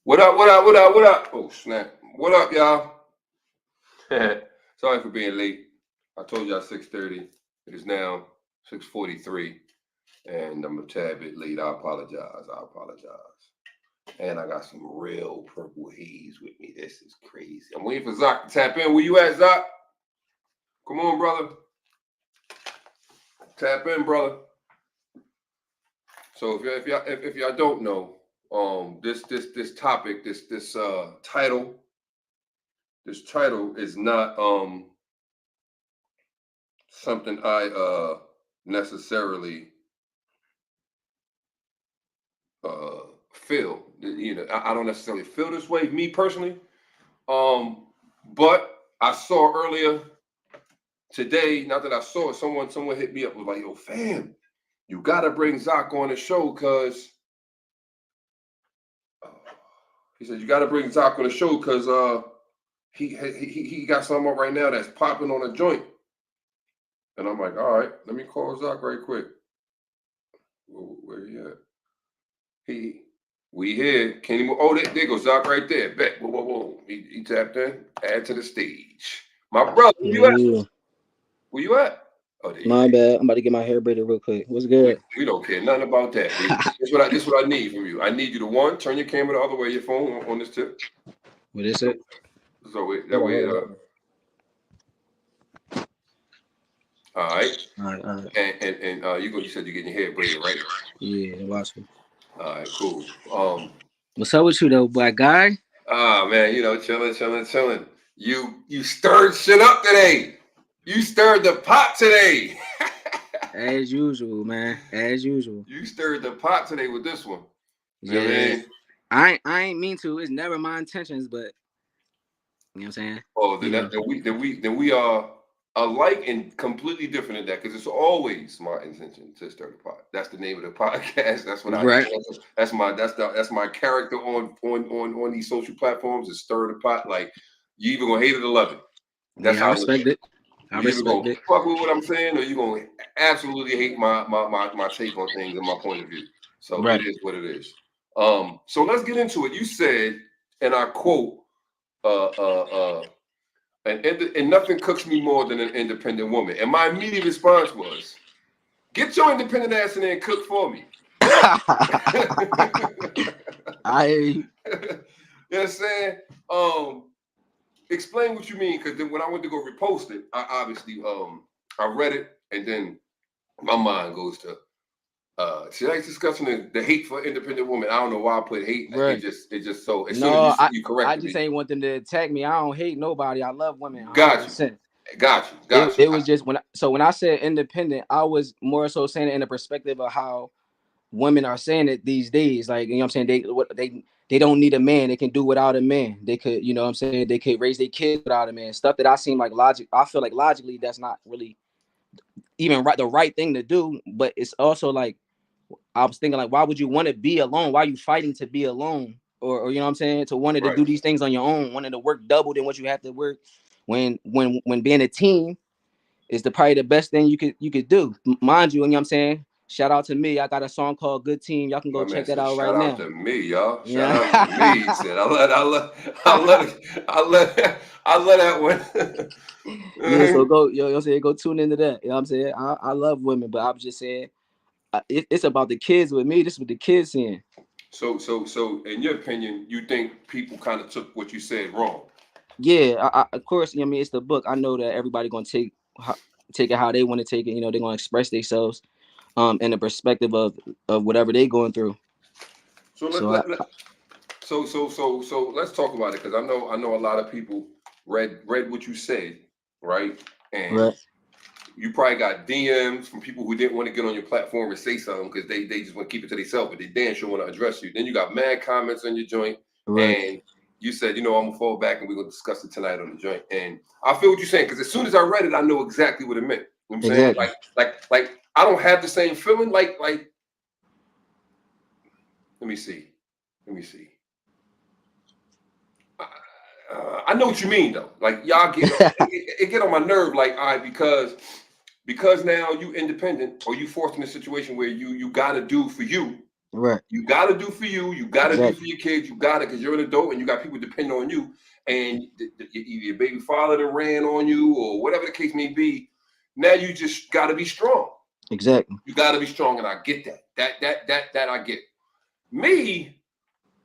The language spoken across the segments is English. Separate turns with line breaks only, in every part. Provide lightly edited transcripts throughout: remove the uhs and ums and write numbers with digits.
What up? What up? What up? What up? Oh snap! What up, y'all? Sorry for being late. I told y'all 6:30. It is now 6:43, and I'm a tad bit late. I apologize. I apologize. And I got some real purple haze with me. This is crazy. I'm waiting for Zach to tap in. Where you at, Zach? Come on, brother. Tap in, brother. So if y'all don't know, this topic, this title, this title is not something I necessarily feel. You know, I don't necessarily feel this way, me personally. But I saw earlier today, not that I saw it, someone hit me up, was like, yo, fam, you gotta bring Zach on the show because he said you gotta bring Zach on the show because he got something up right now that's popping on a joint. And I'm like, all right, let me call Zach right quick. Where he at? We here. Can he move? Oh, there goes Zach right there. Bet. Whoa. He tapped in. Add to the stage. My brother, where you at?
Yeah,
Where you at? Oh, there you
my
go.
bad. I'm about to get my hair braided real quick. What's
We,
good?
we don't care nothing about that. This what I need from you. I need you to one, turn your camera the other way, your phone on this tip.
What is
So,
it?
that
Hold on,
way,
hold on, hold on.
all right.
All right.
And you said you're getting your hair braided, right?
Yeah, watch me.
All right, cool.
What's up with you though, black guy?
Man, chilling. You stirred shit up today. You stirred the pot today.
As usual, man. As usual.
You stirred the pot today with this one. You know what I
Yeah.
mean?
I ain't mean to. It's never my intentions, but you know what I'm saying?
Oh,
You know.
then we are alike and completely different in that because it's always my intention to stir the pot. That's the name of the podcast. That's what I do.
Right.
That's my character on these social platforms is stir the pot. Like you either gonna hate it or love it. That's
Yeah, I
how I look at
respect
it.
it. I
You either
respect
gonna
it.
fuck with what I'm saying or you gonna absolutely hate my take on things and my point of view. So it
Right.
is what it is. So let's get into it. You said, and I quote, and nothing cooks me more than an independent woman. And my immediate response was, get your independent ass in there and cook for me.
I hear you.
You know what I'm saying? Explain what you mean, because then when I went to go repost it, I obviously I read it, and then my mind goes to tonight's discussing the hate for independent women. I don't know why I put hate.
Right.
It just so as soon
No,
as
I
you
I
corrected
just
me,
ain't want them to attack me. I don't hate nobody. I love women
got you,
100%.
got you.
It was just when I said independent, I was more so saying it in the perspective of how women are saying it these days. Like, you know what I'm saying? They don't need a man. They can do without a man. They could, you know what I'm saying? They could raise their kids without a man. Stuff that I seem like logic. I feel like logically that's not really even the right thing to do. But it's also like I was thinking like, why would you want to be alone? Why are you fighting to be alone? Or you know what I'm saying? To wanted to
Right.
do these things on your own, wanted to work double than what you have to work when being a team is probably the best thing you could do. Mind you, you know what I'm saying? Shout out to me. I got a song called Good Team. Y'all can
My
go
man
check that
said,
out right
"Shout out
now.
to me, y'all. Shout
Yeah.
out to me." He said, I let that one."
Yeah, so go yo say go tune into that. You know what I'm saying? I love women, but I'm just saying it's about the kids with me. This is what the kids saying.
So, in your opinion, you think people kind of took what you said wrong?
Yeah, of course, you know what I mean, it's the book. I know that everybody gonna take it how they want to take it. You know, they're gonna express themselves in the perspective of whatever they going through.
So let,
So
let, let so let's talk about it because I know a lot of people read what you said, right? And
right,
you probably got DMs from people who didn't want to get on your platform and say something because they just want to keep it to themselves, but they damn sure want to address you. Then you got mad comments on your joint,
right,
and you said, I'm gonna fall back and we're gonna discuss it tonight on the joint. And I feel what you're saying because as soon as I read it, I know exactly what it meant. You know what I'm saying?
exactly.
Like I don't have the same feeling. Like let me see, let me see. I know what you mean though. Like y'all it get on my nerve. Like all right, because now you independent or you forced in a situation where you got to do for you.
Right.
You got to do for you. You got to do
Exactly.
for your kids. You got to, because you're an adult and you got people depending on you. And your baby father that ran on you or whatever the case may be. Now you just got to be strong.
Exactly.
You got to be strong, and I get that. That I get. Me,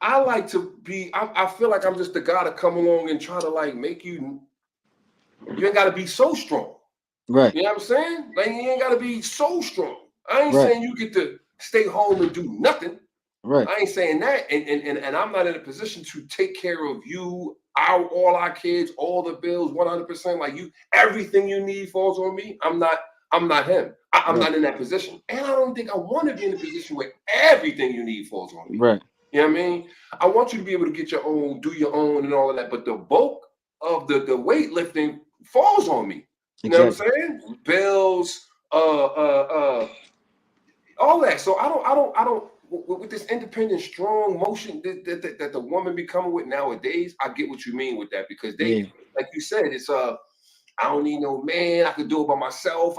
I like to be. I feel like I'm just the guy to come along and try to like make you. You ain't got to be so strong.
Right.
You know what I'm saying? Like you ain't got to be so strong. I ain't
Right.
saying you get to stay home and do nothing.
Right.
I ain't saying that, and I'm not in a position to take care of you, all our kids, all the bills, 100%. Like you, everything you need falls on me. I'm not him. I'm
Right.
not in that position, and I don't think I want to be in a position where everything you need falls on me.
Right.
You know what I mean? I want you to be able to get your own, do your own, and all of that. But the bulk of the weightlifting falls on me. You know
Exactly.
what I'm saying? Bills, all that. So I don't. With this independent, strong motion that the woman be coming with nowadays, I get what you mean with that because they,
Yeah.
like you said, it's I don't need no man. I could do it by myself.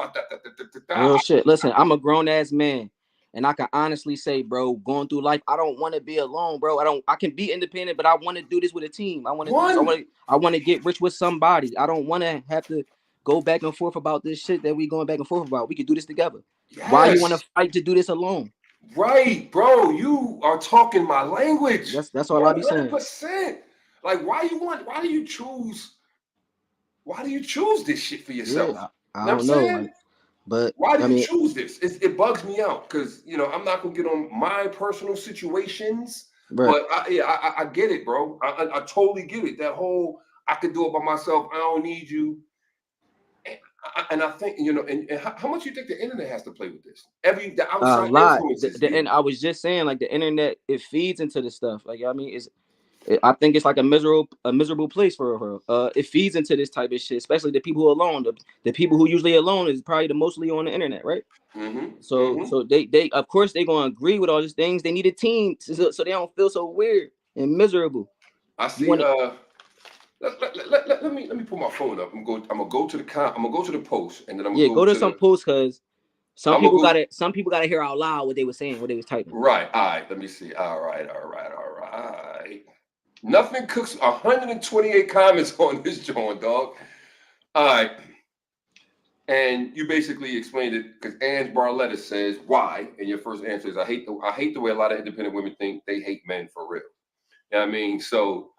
Real shit. Listen, I'm a grown ass man. And I can honestly say, bro, going through life, I don't want to be alone, bro. I can be independent, but I want to do this with a team. I want to do this. I want to get rich with somebody. I don't want to have to go back and forth about this shit that we going back and forth about. We can do this together.
Yes.
Why you want to fight to do this alone?
Right, bro. You are talking my language.
That's all I be saying.
100%. Like, why do you choose this shit for yourself?
Yeah, I
You know what
don't
I'm
know.
saying?
Like, but
Why do
I
you
mean,
choose this? It bugs me out because I'm not gonna get on my personal situations,
right.
but I get it, bro. I totally get it. That whole I could do it by myself. I don't need you. And I think and how much you think the internet has to play with this? The
A
outside
lot.
influences.
And I was just saying, like the internet, it feeds into this stuff. Like I mean, I think it's like a miserable place for her. It feeds into this type of shit, especially the people who are alone. The people who usually alone is probably the mostly on the internet, right? So they of course they gonna agree with all these things. They need a team so they don't feel so weird and miserable.
I see. Let me put my phone up. I'm gonna go to the post, and then I'm gonna
go to some posts because some people gotta hear out loud what they were saying, what they was typing.
Right. All right. Let me see. All right. Nothing cooks. 128 comments on this joint, dog. All right. And you basically explained it because Ange Barletta says why, and your first answer is I hate the way a lot of independent women think they hate men for real. You know what I mean? So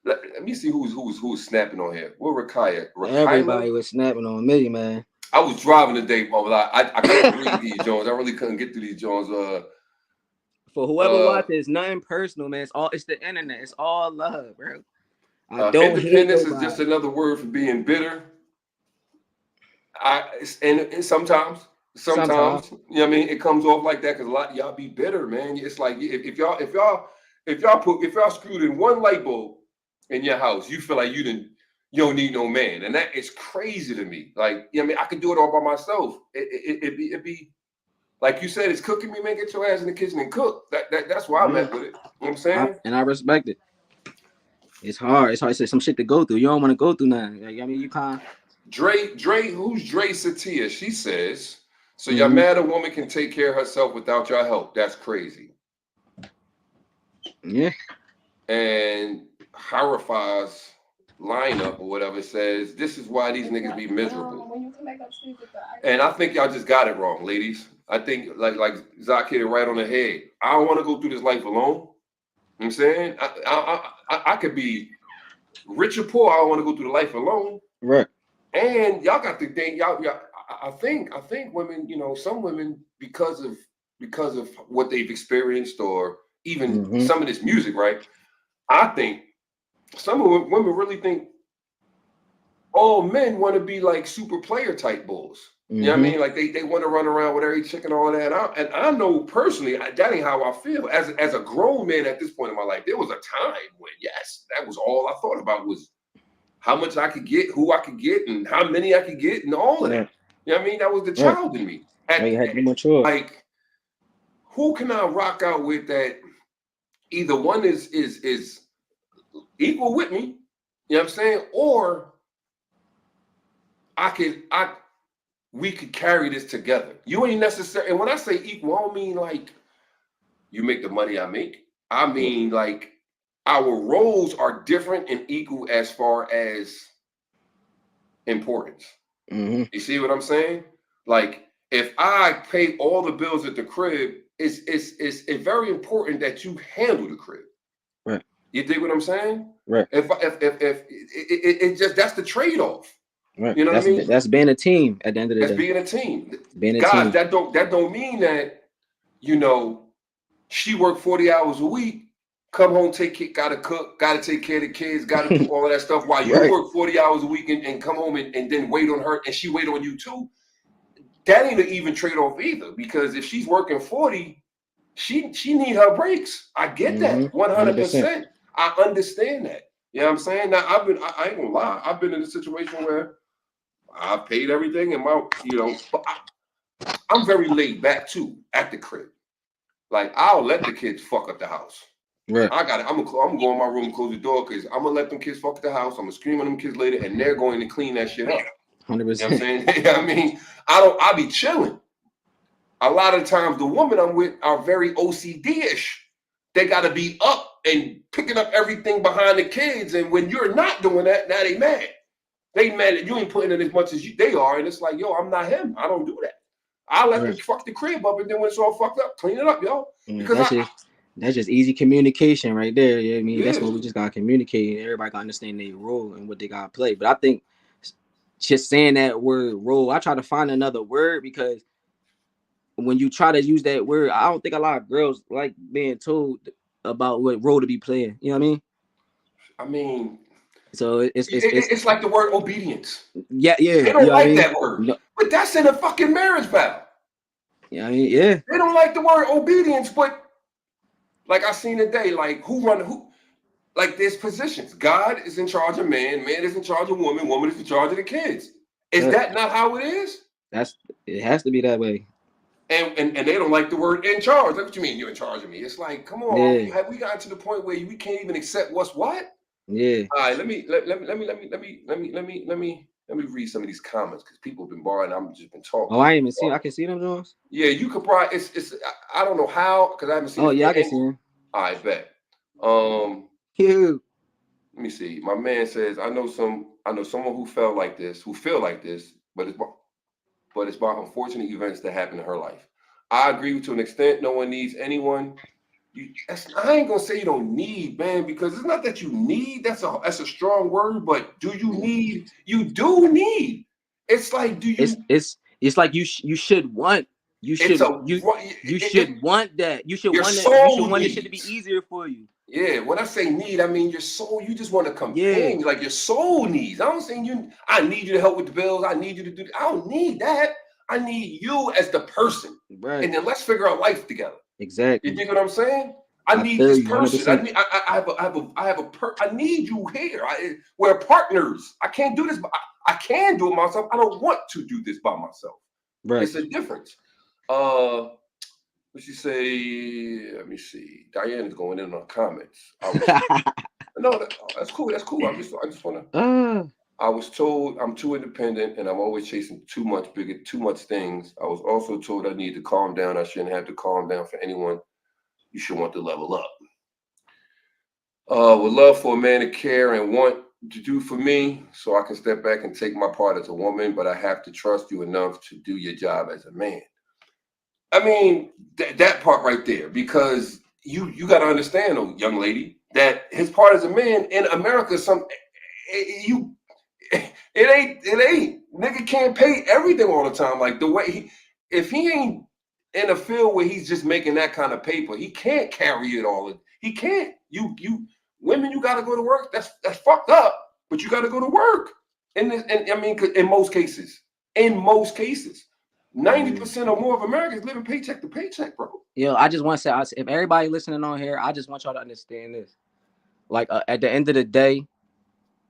let me see who's snapping on here. What Rakaya?
Everybody was snapping on me, man.
I was driving today, but I couldn't read these Jones. I really couldn't get through these Jones.
For whoever watches, nothing personal, man. It's the internet. It's all love, bro. I don't hate
independence
nobody.
is just another word for being bitter. And sometimes, you know what I mean, it comes off like that because a lot of y'all be bitter, man. It's like if y'all screwed in one light bulb in your house, you feel like you don't need no man, and that is crazy to me. Like, I mean, I could do it all by myself. It'd be like you said, it's cooking me, man. Get your ass in the kitchen and cook. That's where I'm at with it. You know what I'm saying?
And I respect it. It's hard. It's hard to say some shit to go through. You don't want to go through nothing. Like, I mean, you can't.
Dre, who's Dre Satia? She says, so y'all mad a woman can take care of herself without your help. That's crazy.
Yeah.
And Harifa's lineup or whatever says, this is why these niggas be miserable. And I think y'all just got it wrong, ladies. I think like Zach hit it right on the head. I don't want to go through this life alone. You know what I'm saying? I could be rich or poor. I don't want to go through the life alone.
Right.
And y'all got to think, I think women, some women because of what they've experienced or even some of this music, right? I think some of women really think all men want to be like super player type bulls. You know what I mean? Like they want to run around with every chick and all that. And I know personally, that ain't how I feel. As a grown man at this point in my life, there was a time when, yes, that was all I thought about was how much I could get, who I could get, and how many I could get, and all of that. You know what I mean? That was the child in me. Like, who can I rock out with that either one is equal with me, you know what I'm saying? Or we could carry this together. You ain't necessarily, and when I say equal, I don't mean like you make the money I make. I mean, like, our roles are different and equal as far as importance.
Mm-hmm.
You see what I'm saying? Like, if I pay all the bills at the crib, it's very important that you handle the crib.
Right.
You dig what I'm saying?
Right.
If it just, that's the trade off.
Right.
You know what I mean?
That's being a team at the end of the
That's
day.
being a team.
Being a
Guys,
team.
that don't mean that, you know, she worked 40 hours a week, come home, gotta cook, gotta take care of the kids, gotta do all of that stuff while you
Right.
work 40 hours a week and come home and then wait on her and she wait on you too. That ain't an even trade-off either, because if she's working 40, she need her breaks. I get that 100%. I understand that. You know what I'm saying? Now I ain't gonna lie, I've been in a situation where I paid everything and but I'm very laid back too at the crib. Like, I'll let the kids fuck up the house.
Right.
I'm gonna go in my room and close the door because I'm gonna let them kids fuck the house. I'm gonna scream at them kids later, and they're going to clean that shit up.
100%.
You know what I'm saying? I mean, I be chilling. A lot of times the women I'm with are very OCD-ish. They gotta be up and picking up everything behind the kids. And when you're not doing that, now they mad. They mad that you ain't putting in as much as they are. And it's like, yo, I'm not him. I don't do that. I let them fuck the crib up, and then when it's all fucked up, clean it up, yo. Because
that's just easy communication right there. You know what I mean? That's what we just gotta communicate, and everybody gotta understand their role and what they gotta play. But I think just saying that word role, I try to find another word, because when you try to use that word, I don't think a lot of girls like being told about what role to be playing. You know what
I mean,
so
it's like the word obedience.
Yeah.
They don't like that word, but that's in a fucking marriage vow.
Yeah, they
don't like the word obedience, but like I seen today, like like there's positions. God is in charge of man is in charge of woman is in charge of the kids. Is that not how it is?
It has to be that way.
And they don't like the word in charge. Like, what you mean you're in charge of me? It's like, come on, have we gotten to the point where we can't even accept what's what?
Yeah.
All right, let me read some of these comments, because people have been borrowing. I've just been talking.
Oh, I ain't even seen. I can see them, Jones.
Yeah, you could probably. I don't know how, because I haven't seen.
Oh yeah, I can see them.
I bet.
Let
me see. My man says, I know someone who feel like this, but it's about unfortunate events that happen in her life. I agree to an extent. No one needs anyone. I ain't gonna say you don't need, man, because it's not that you need. That's a strong word, but do you need? You do need. It's like, do you?
It's like you should want. You should want that. You should want that. You should want this shit to be easier for you.
Yeah, when I say need, I mean your soul. You just want to companion. Like, your soul needs. I don't say I need you to help with the bills. I need you to do. I don't need that. I need you as the person.
Right.
And then let's figure out life together.
Exactly.
You dig what I'm saying? I need this person. I need you here. We're partners. I can't do this. I can do it myself. I don't want to do this by myself.
Right.
It's a difference. What she say? Let me see. Diana's going in on comments. No, that's cool. That's cool. I just want to. I was told I'm too independent and I'm always chasing too much things. I was also told I need to calm down. I shouldn't have to calm down for anyone. You should want to level up. Would love for a man to care and want to do for me, so I can step back and take my part as a woman, but I have to trust you enough to do your job as a man. I mean, that part right there, because you got to understand, oh, young lady, that his part as a man in America, it ain't nigga can't pay everything all the time. Like, the way if he ain't in a field where he's just making that kind of paper, he can't carry it all. He can't. You women, you got to go to work. That's fucked up. But you got to go to work. And I mean, in most cases, 90% or more of Americans living paycheck to paycheck, bro.
Yo, I just want to say, if everybody listening on here, I just want y'all to understand this. Like, at the end of the day,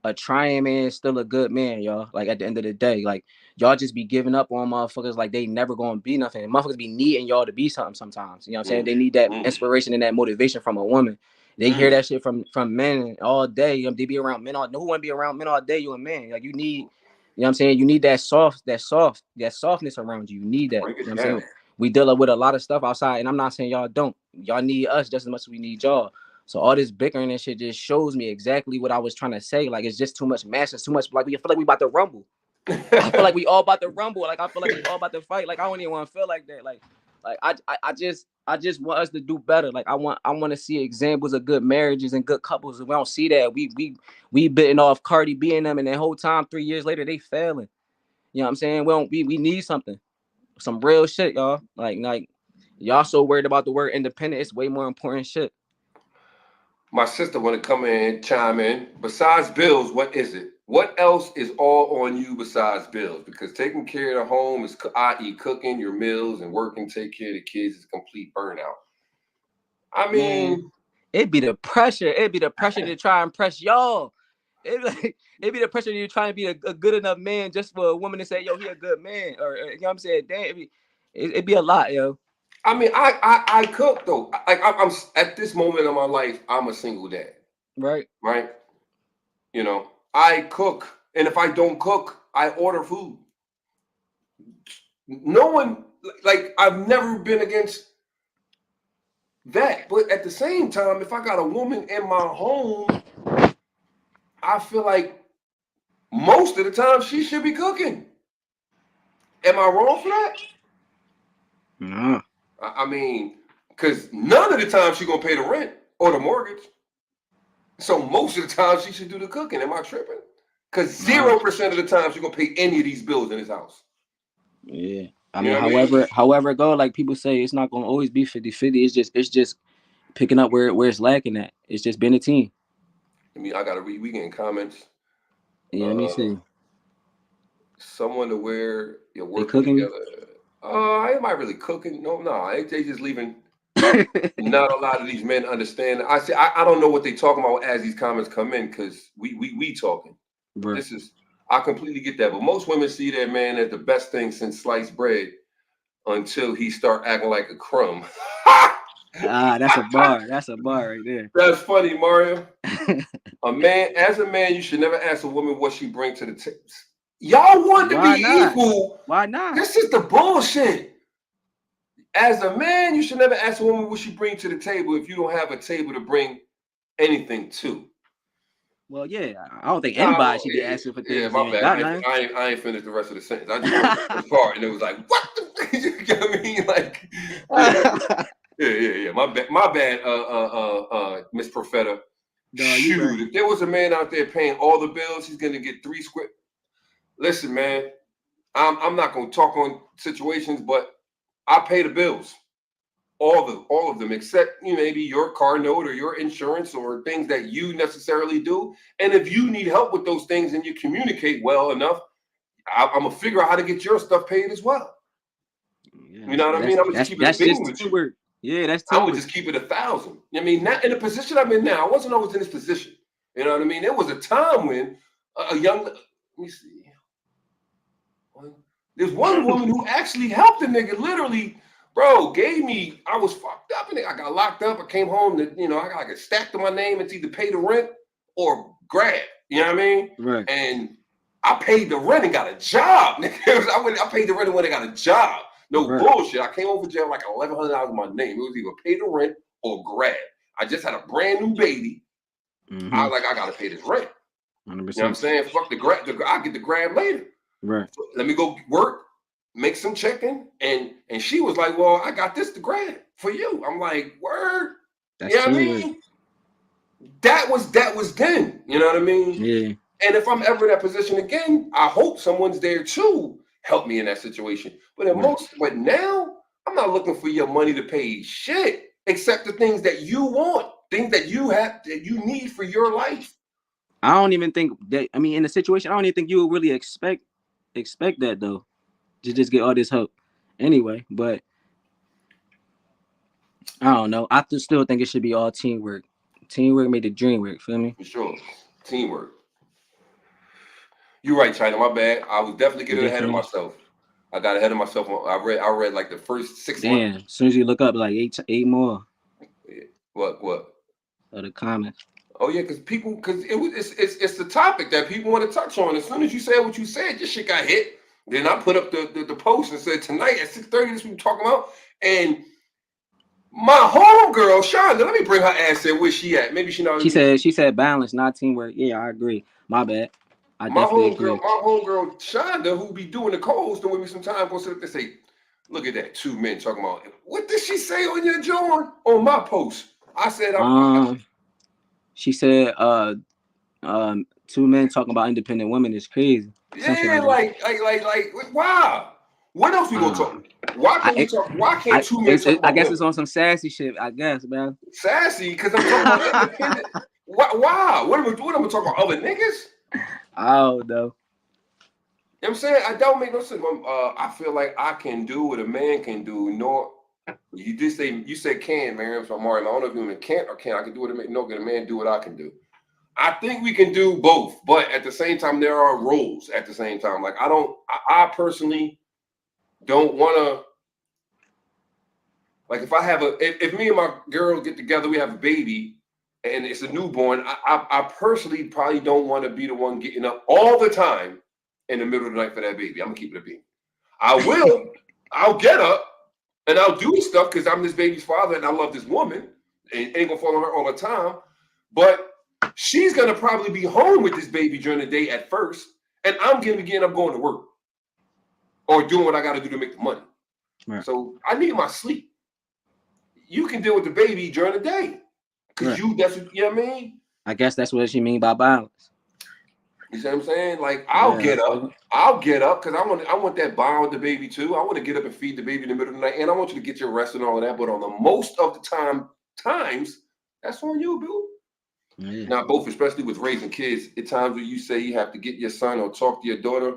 a trying man is still a good man, y'all. Like, at the end of the day, like, y'all just be giving up on motherfuckers like they never gonna be nothing. And motherfuckers be needing y'all to be something sometimes. You know what I'm saying? They need that inspiration and that motivation from a woman. They hear that shit from men all day. They be around men all. No one want to be around men all day. You a man. Like, you need. You know what I'm saying? You need that softness around you. You need that. You know what I'm saying? We deal with a lot of stuff outside, and I'm not saying y'all don't. y'all need us just as much as we need y'all. So all this bickering and shit just shows me exactly what I was trying to say. Like, it's just too much mass. It's too much. Like, we feel like we about to rumble. I feel like we all about to rumble. Like, I feel like we all about to fight. Like, I don't even want to feel like that. Like I just want us to do better. Like, I want to see examples of good marriages and good couples. If we don't see that, we bitten off Cardi B and them, and the whole time 3 years later they failing. You know what I'm saying? We need something, some real shit, y'all. Like y'all so worried about the word independent. It's way more important shit.
My sister want to come in and chime in. Besides bills, what is it? What else is all on you besides bills? Because taking care of the home is, i.e., cooking your meals and working, take care of the kids, is complete burnout. I mean,
Man, it'd be the pressure. It'd be the pressure to try and impress y'all. It'd be the pressure to try and be a good enough man just for a woman to say, yo, he a good man. Or you know what I'm saying? Damn, it'd be a lot, yo.
I mean, I cook though. Like I'm at this moment in my life, I'm a single dad.
Right.
Right. You know, I cook, and if I don't cook, I order food. No one, like, I've never been against that, but at the same time, if I got a woman in my home, I feel like most of the time she should be cooking. Am I wrong for that?
No.
I mean, because none of the time she's gonna pay the rent or the mortgage. So most of the time she should do the cooking. Am I tripping? Because 0% of the time she's gonna pay any of these bills in this house.
Yeah. I mean, however it go, like people say, it's not gonna always be 50-50. It's just picking up where it's lacking at. It's just being a team.
I mean, I gotta read. We getting comments.
Yeah, let me see.
Someone to where you're working
cooking?
together. Am I really cooking? No, they just leaving. Not a lot of these men understand. I say I don't know what they talking about as these comments come in, because we talking. Right. This is, I completely get that, but most women see their man as the best thing since sliced bread until he start acting like a crumb.
That's a bar. That's a bar right there.
That's funny, Mario. As a man, you should never ask a woman what she brings to the table. Y'all want to be equal.
Why not?
This is the bullshit. As a man, you should never ask a woman what she brings to the table if you don't have a table to bring anything to.
Well, yeah, I don't think anybody should be asking for things.
Yeah, my bad. I ain't finished the rest of the sentence. I just heard the part, and it was like, what the? You know what I mean? Like, yeah. My bad. Miss Profeta. Shoot, if there was a man out there paying all the bills, he's gonna get 3 square. Listen, man, I'm not gonna talk on situations, but I pay the bills, all of them, except maybe your car note or your insurance or things that you necessarily do. And if you need help with those things and you communicate well enough, I'm gonna figure out how to get your stuff paid as well. Yeah, you know what I mean? I'm gonna just keep it big with you.
Yeah, that's
I would just keep it 1,000. I mean, not in the position I'm in now. I wasn't always in this position. You know what I mean? There was a time when a young, let me see. There's one woman who actually helped the nigga, literally, bro, gave me, I was fucked up, and I got locked up. I came home, I got like a stack to my name. It's either pay the rent or grab, you know what I mean?
Right.
And I paid the rent and got a job. I paid the rent when I got a job. No bullshit. I came over jail like $1,100 in my name. It was either pay the rent or grab. I just had a brand new baby. Mm-hmm. I gotta pay this rent. 100%. You know what I'm saying? Fuck the grab. I'll get the grab later.
Right.
So let me go work, make some chicken, and she was like, "Well, I got this to grab for you." I'm like, "Word."
That's what I
mean? That was then. You know what I mean?
Yeah.
And if I'm ever in that position again, I hope someone's there to help me in that situation. But but now I'm not looking for your money to pay shit, except the things that you want, things that you have, that you need for your life.
I don't even think that. I mean, in the situation, I don't even think you would really expect that though, to just get all this help. Anyway, but I don't know. I still think it should be all teamwork. Teamwork made the dream work. Feel me?
For sure, teamwork. You're right, China. My bad. I was definitely getting ahead of myself. I got ahead of myself. I read like the first 6 months.
As soon as you look up, like eight more.
What?
Of the comments.
Oh yeah, because it's the topic that people want to touch on. As soon as you said what you said, your shit got hit. Then I put up the post and said tonight at 6:30, this is what we're talking about. And My homegirl, Shonda, let me bring her ass in. Where she at? Maybe she not.
She said balance, not teamwork. Yeah, I agree. My bad. I
My
definitely agree.
homegirl, Shonda, who be doing the calls, with me sometimes, gonna sit up there and say, look at that, two men talking about, what did she say on your joint? On my post. I said,
she said, two men talking about independent women is crazy.
yeah, like, wow. What else we gonna talk? Why can't we talk? Why can't two men talk
I
about
guess
women?
it's on some sassy shit. I guess, man.
Sassy, because I'm talking about independent. Why? What am I talking about? Other niggas?
I don't know.
You know what I'm saying? I don't make no sense. I feel like I can do what a man can do. Nor you just say you said can, man. So Mario, I don't know if you mean can't or can. I can do what a man. No, can a man do what I can do? I think we can do both, but at the same time, there are roles. At the same time, like I personally don't want to. Like if I have if me and my girl get together, we have a baby, and it's a newborn. I personally probably don't want to be the one getting up all the time in the middle of the night for that baby. I'm gonna keep it a beat. I'll get up and I'll do stuff because I'm this baby's father and I love this woman. And ain't gonna fall on her all the time. But she's gonna probably be home with this baby during the day at first, and I'm gonna be getting up going to work or doing what I gotta do to make the money. Right. So I need my sleep. You can deal with the baby during the day. Because right. That's what, you know what I mean?
I guess that's what she mean by balance.
You see what I'm saying? Like I'll get up because I want that bond with the baby too. I want to get up and feed the baby in the middle of the night, and I want you to get your rest and all of that. But on the most of the times, that's on you, boo. Yeah. Now, both, especially with raising kids, at times where you say you have to get your son or talk to your daughter,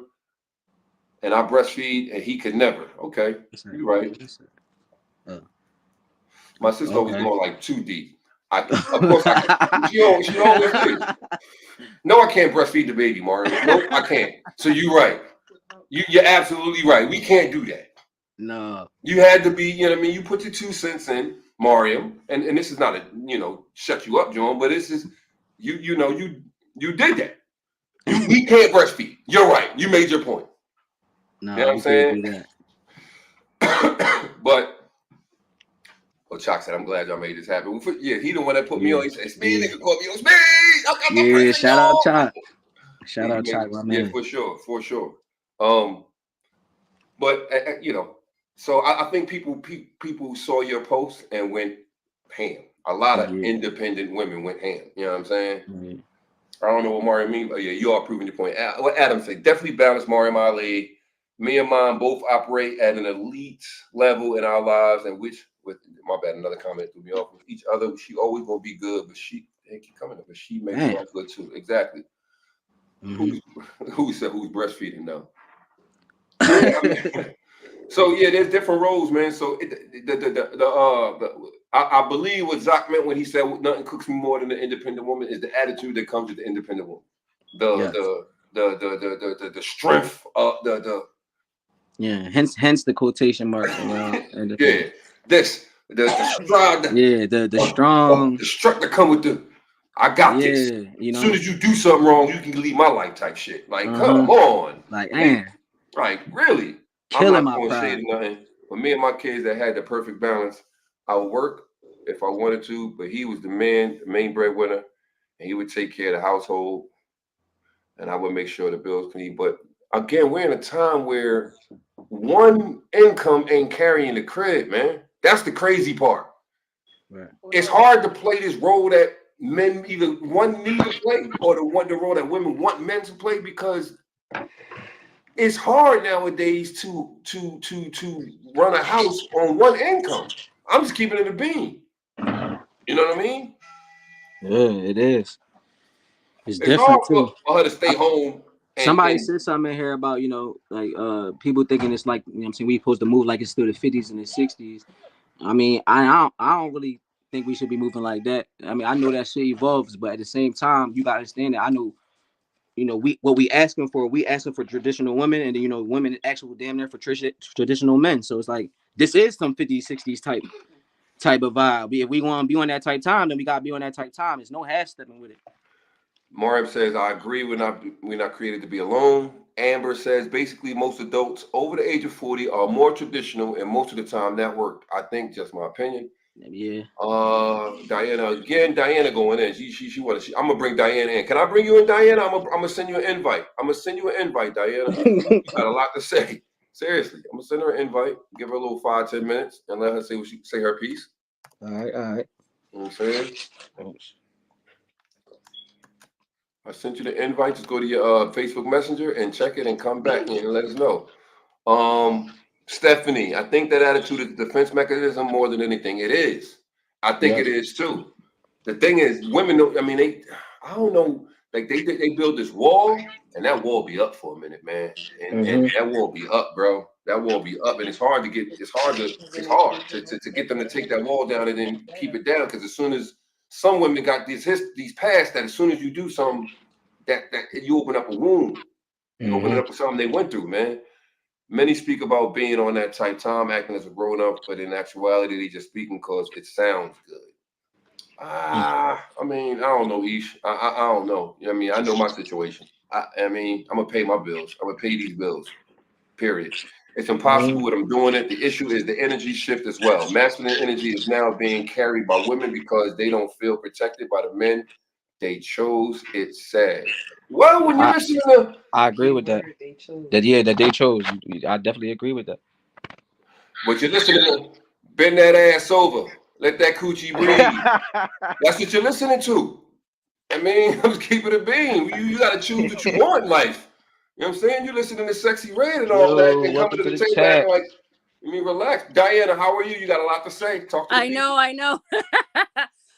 and I breastfeed, and he could never. Okay, you're right. My sister always going like too deep. Of course, she always is. No, I can't breastfeed the baby, Mario. No, I can't. So you're right. You're absolutely right. We can't do that.
No.
You had to be, you know what I mean? You put your 2 cents in, Mario, and this is not a, shut you up, John, but this is, you did that. We can't breastfeed. You're right. You made your point.
No,
you know what I'm saying?
Do that.
But, well, Chuck said, I'm glad y'all made this happen. Yeah, he the one that put me on. He said, it's me, nigga, called me on. It's me. I got my person,
shout out Chuck. Shout out Chuck, my man.
Yeah, for sure. But, so I think people saw your post and went ham. A lot of independent women went ham. You know what I'm saying? Mm-hmm. I don't know what Mario mean, but yeah, you are proving your point. What Adam said, definitely balance Mario Ali. Me and mine both operate at an elite level in our lives, and with my bad, another comment threw me off. With each other, she always gonna be good, but she keep coming up, but she makes us good too. Exactly. Mm-hmm. Who said who's breastfeeding now? So yeah, there's different roles, man. So I believe what Zach meant when he said nothing cooks me more than an independent woman is the attitude that comes with the independent woman. The strength of the
hence the quotation marks around
yeah. The strong
the strong
the strength that come with the I got this. As soon as you do something wrong, you can leave my life type shit. Like, come on.
Like, man.
Like, really?
Killing
I'm not
my
going to say nothing. But me and my kids that had the perfect balance, I would work if I wanted to, but he was the main breadwinner, and he would take care of the household, and I would make sure the bills clean. But again, we're in a time where one income ain't carrying the crib, man. That's the crazy part. Right. It's hard to play this role that men either one need to play or the role that women want men to play, because it's hard nowadays to run a house on one income. I'm just keeping it a bean. You know what I mean?
Yeah, it is. It's different too.
For her to stay home.
Somebody said something in here about, people thinking it's like, I'm saying, we supposed to move like it's still the 50s and the 60s. I mean, I don't really think we should be moving like that. I mean, I know that shit evolves, but at the same time, you gotta understand that I know, we asking for traditional women, and then, women actual damn near for traditional men. So it's like, this is some 50s, 60s type of vibe. If we want to be on that type time, then we gotta be on that type time. There's no half stepping with it.
Marib says, I agree, we're not created to be alone. Amber says, basically, most adults over the age of 40 are more traditional, and most of the time that worked. I think, just my opinion.
Yeah.
Diana again. Diana going in. She want to. I'm gonna bring Diana in. Can I bring you in, Diana? I'm gonna send you an invite. I'm gonna send you an invite, Diana. You got a lot to say. Seriously, I'm gonna send her an invite. Give her a little 5-10 minutes and let her say what she say her piece.
All right. All right.
You know what I'm saying? I sent you the invite. Just go to your Facebook Messenger and check it and come back and let us know. Stephanie, I think that attitude is a defense mechanism more than anything. It is. I think it is too. The thing is, women don't. I mean, I don't know. Like they build this wall, and that wall be up for a minute, man. And that wall be up, bro. That wall be up, and it's hard to get. It's hard to get them to take that wall down and then keep it down. Because as soon as some women got these past that, as soon as you do something, that you open up a wound. You open it up to something they went through, man. Many speak about being on that tight time, acting as a grown up, but in actuality, they just speaking because it sounds good. I mean, I don't know, Ish. I don't know. I mean, I know my situation. I mean, I'm gonna pay my bills. I'm gonna pay these bills. Period. It's impossible what I'm doing it. The issue is the energy shift as well. Masculine energy is now being carried by women because they don't feel protected by the men they chose. It's sad. Well, when you listen to,
I agree with that. That they chose. I definitely agree with that.
But you're listening to bend that ass over, let that coochie breathe. That's what you're listening to. I mean, I'm just keeping it a bean. You got to choose what you want in life. You know what I'm saying? You're listening to Sexy Red and all that, and coming to the table acting like, I mean, relax. Diana, how are you? You got a lot to say. Talk to me.
I know.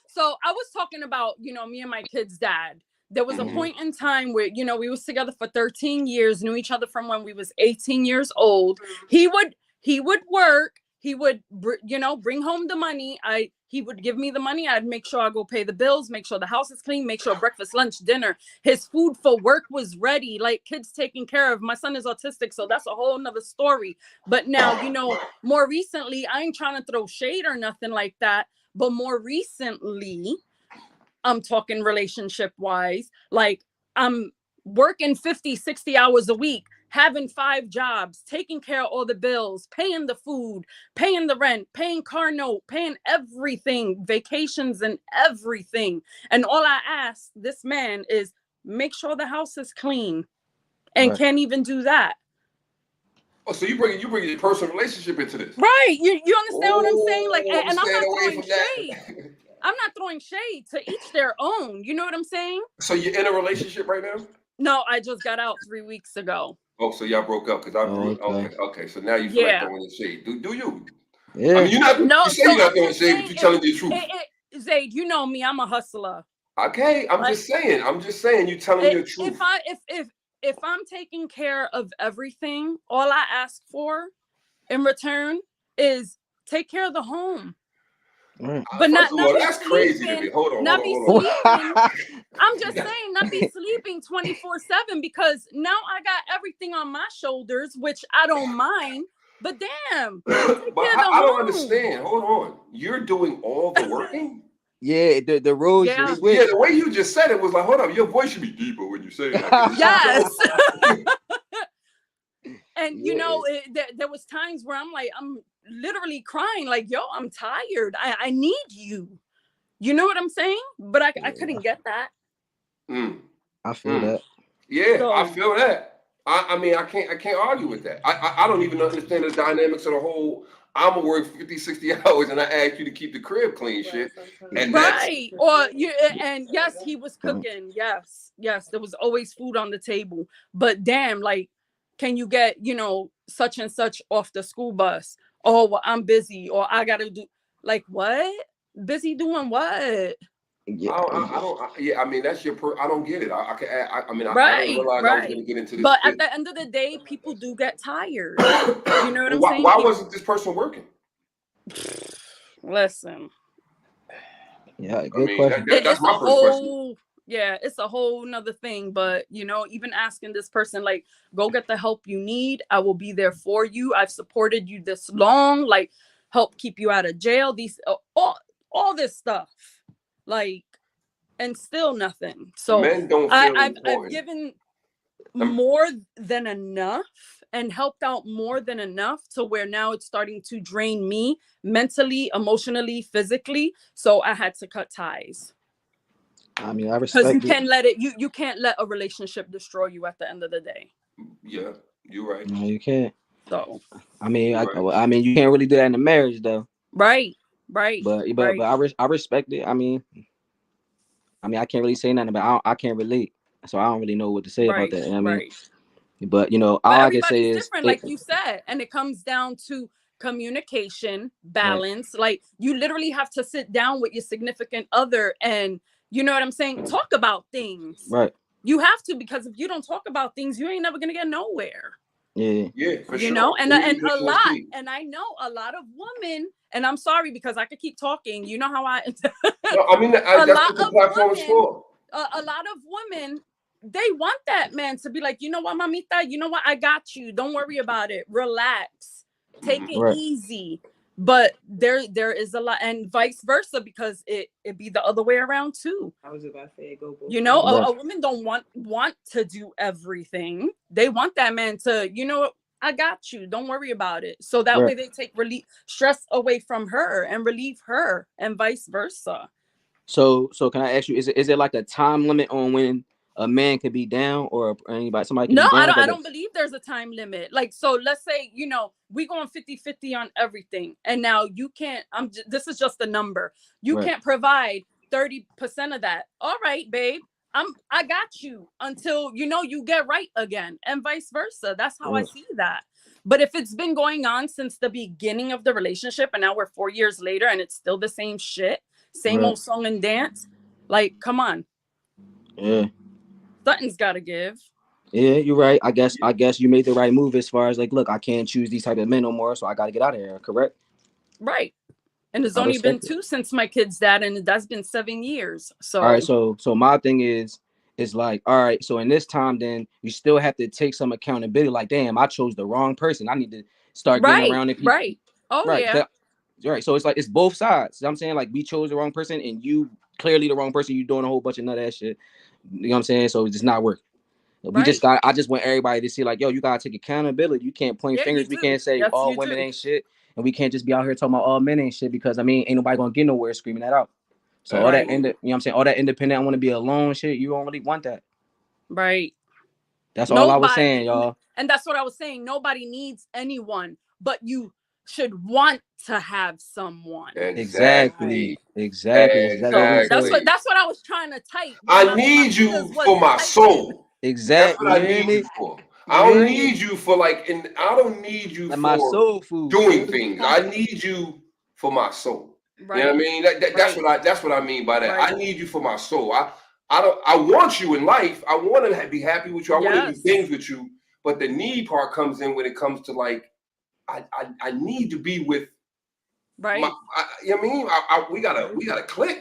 So I was talking about, me and my kid's dad. There was a point in time where, we was together for 13 years, knew each other from when we was 18 years old. He would work. He would, bring home the money. He would give me the money. I'd make sure I go pay the bills, make sure the house is clean, make sure breakfast, lunch, dinner, his food for work was ready, like kids taken care of. My son is autistic, so that's a whole nother story. But now, more recently, I ain't trying to throw shade or nothing like that. But more recently, I'm talking relationship wise, like I'm working 50, 60 hours a week, having 5 jobs, taking care of all the bills, paying the food, paying the rent, paying car note, paying everything, vacations and everything. And all I ask this man is make sure the house is clean, and can't even do that.
Oh, so you bring your personal relationship into this,
right? You understand what I'm saying? Like, and I'm not throwing shade. I'm not throwing shade, to each their own. You know what I'm saying?
So you're in a relationship right now?
No, I just got out 3 weeks ago.
Oh, so y'all broke up because okay. So now you feel like throwing the shade. Do you?
Yeah.
I mean, you're not. No, you say you're not throwing shade, but you're telling the truth.
Zaid, you know me. I'm a hustler.
Okay, I'm just saying. You telling the truth.
If I'm taking care of everything, all I ask for in return is take care of the home. But not
that's
sleeping,
crazy to me. Hold on.
I'm just saying, not be sleeping 24/7, because now I got everything on my shoulders, which I don't mind. But damn,
but I don't understand. Hold on, you're doing all the working.
Yeah, the roles.
Yeah, the way you just said it was like, hold up, your voice should be deeper when you say it.
Yes. And there was times where I'm literally crying, like, yo, I'm tired. I need you. You know what I'm saying? But I couldn't get that.
I feel that.
Yeah, so, I feel that. I mean, I can't argue with that. I don't even understand the dynamics of the whole. I'm gonna work 50, 60 hours and I ask you to keep the crib clean, shit. And
right. Or and yes, he was cooking. Yes, there was always food on the table. But damn, like, can you get, such and such off the school bus? Oh, well, I'm busy, or I gotta do, like, what? Busy doing what?
Yeah, I mean, that's your. I don't get it. I didn't realize I was going to get into this.
But at the end of the day, people do get tired. You know what I'm saying?
Why wasn't this person working?
Listen.
Yeah, good question.
That's my first question.
Yeah, it's a whole nother thing. But even asking this person, like, go get the help you need. I will be there for you. I've supported you this long. Like, help keep you out of jail. These all this stuff. Like, and still nothing. So
men don't feel
I've given. more than enough and helped out more than enough to where now it's starting to drain me mentally, emotionally, physically. So I had to cut ties.
I mean, I
Because
respect
you
it.
can't let it, you can't let a relationship destroy you at the end of the day.
Yeah, you're right.
No, you can't.
So
I mean,
Right.
I mean, you can't really do that in a marriage though.
right.
But
Right.
I respect it. I mean, I can't really say nothing about. I can't relate, so I don't really know what to say about
Right.
that. I mean,
Right.
but you know,
But
all I can say
everybody's
is
different,
it.
like you said, and it comes down to communication,
Right,
balance. Like you literally have to sit down with your significant other and, you know what I'm saying, talk about things.
right.
You have to, because if you don't talk about things, you ain't never gonna get nowhere.
Yeah,
Yeah, for
You
sure.
know, and a
Communication is
lot,
key.
and I know a lot of women, and I'm sorry because I could keep talking. You know how I
No, I mean,
a
that's
lot
what the
of
platform is
women,
for.
a lot of women, they want that man to be like, you know what, mamita, you know what, I got you. Don't worry about it. Relax, take it
right.
easy. But there is a lot, and vice versa, because it be the other way around too.
I was about to say go both
You know,
ways.
Right.
a woman don't want to do everything. They want that man to, you know, I got you. Don't worry about it. So that
Right.
way they take stress away from her and relieve her, and vice versa.
So can I ask you? Is it like a time limit on when a man could be down or somebody can
No,
be down?
I don't believe there's a time limit. Like, so let's say, you know, we going 50-50 on everything. And now you can't, this is just a number. You
Right.
can't provide 30% of that. All right, babe. I got you until, you know, you get right again, and vice versa. That's how I
Right.
see that. But if it's been going on since the beginning of the relationship and now we're 4 years later and it's still the same shit, same
Right.
old song and dance, like, come on.
Yeah.
Something's got to give.
Yeah, you're right. I guess you made the right move as far as like, look, I can't choose these type of men no more, so I got to get out of here. Correct?
Right. And it's
I
only been
respect it.
2 since my kid's dad, and that's been 7 years. So
All right, so my thing is like, all right, so in this time, then you still have to take some accountability. Like, damn, I chose the wrong person. I need to start getting
right,
around the people.
right. Oh
Right.
yeah.
Right. So it's like it's both sides. You know what I'm saying? Like we chose the wrong person and you clearly the wrong person. You doing a whole bunch of none of that shit. You know what I'm saying? So it's just not working.
Right.
I just want everybody to see like, yo, you gotta take accountability. You can't point
Yeah,
fingers.
you
We
do.
can't say
Yes,
all
you
women
do.
ain't shit. And we can't just be out here talking about all men ain't shit because I mean ain't nobody gonna get nowhere screaming that out. So all that
Right.
you know what I'm saying, all that independent, I want to be alone shit. You don't really want that.
Right.
That's all I was saying,
Nobody,
y'all.
and that's what I was saying. Nobody needs anyone, but you should want to have someone.
Exactly.
So
What we
that's
said.
what I was trying to type.
I
My
need
fingers
you
was
for my
typing.
soul. That's
Exactly.
what
You
I
hear
need you
me?
for.
You
I
hear
don't
me?
need you for I don't need you
Like my
for
soul food.
doing things. I need you for my soul.
Right.
You know what I mean? That's what I mean by that.
Right.
I need you for my soul. I want you in life. I want to be happy with you. I want to do things with you. But the need part comes in when it comes to like I need to be with
right.
You know what I mean? We gotta click.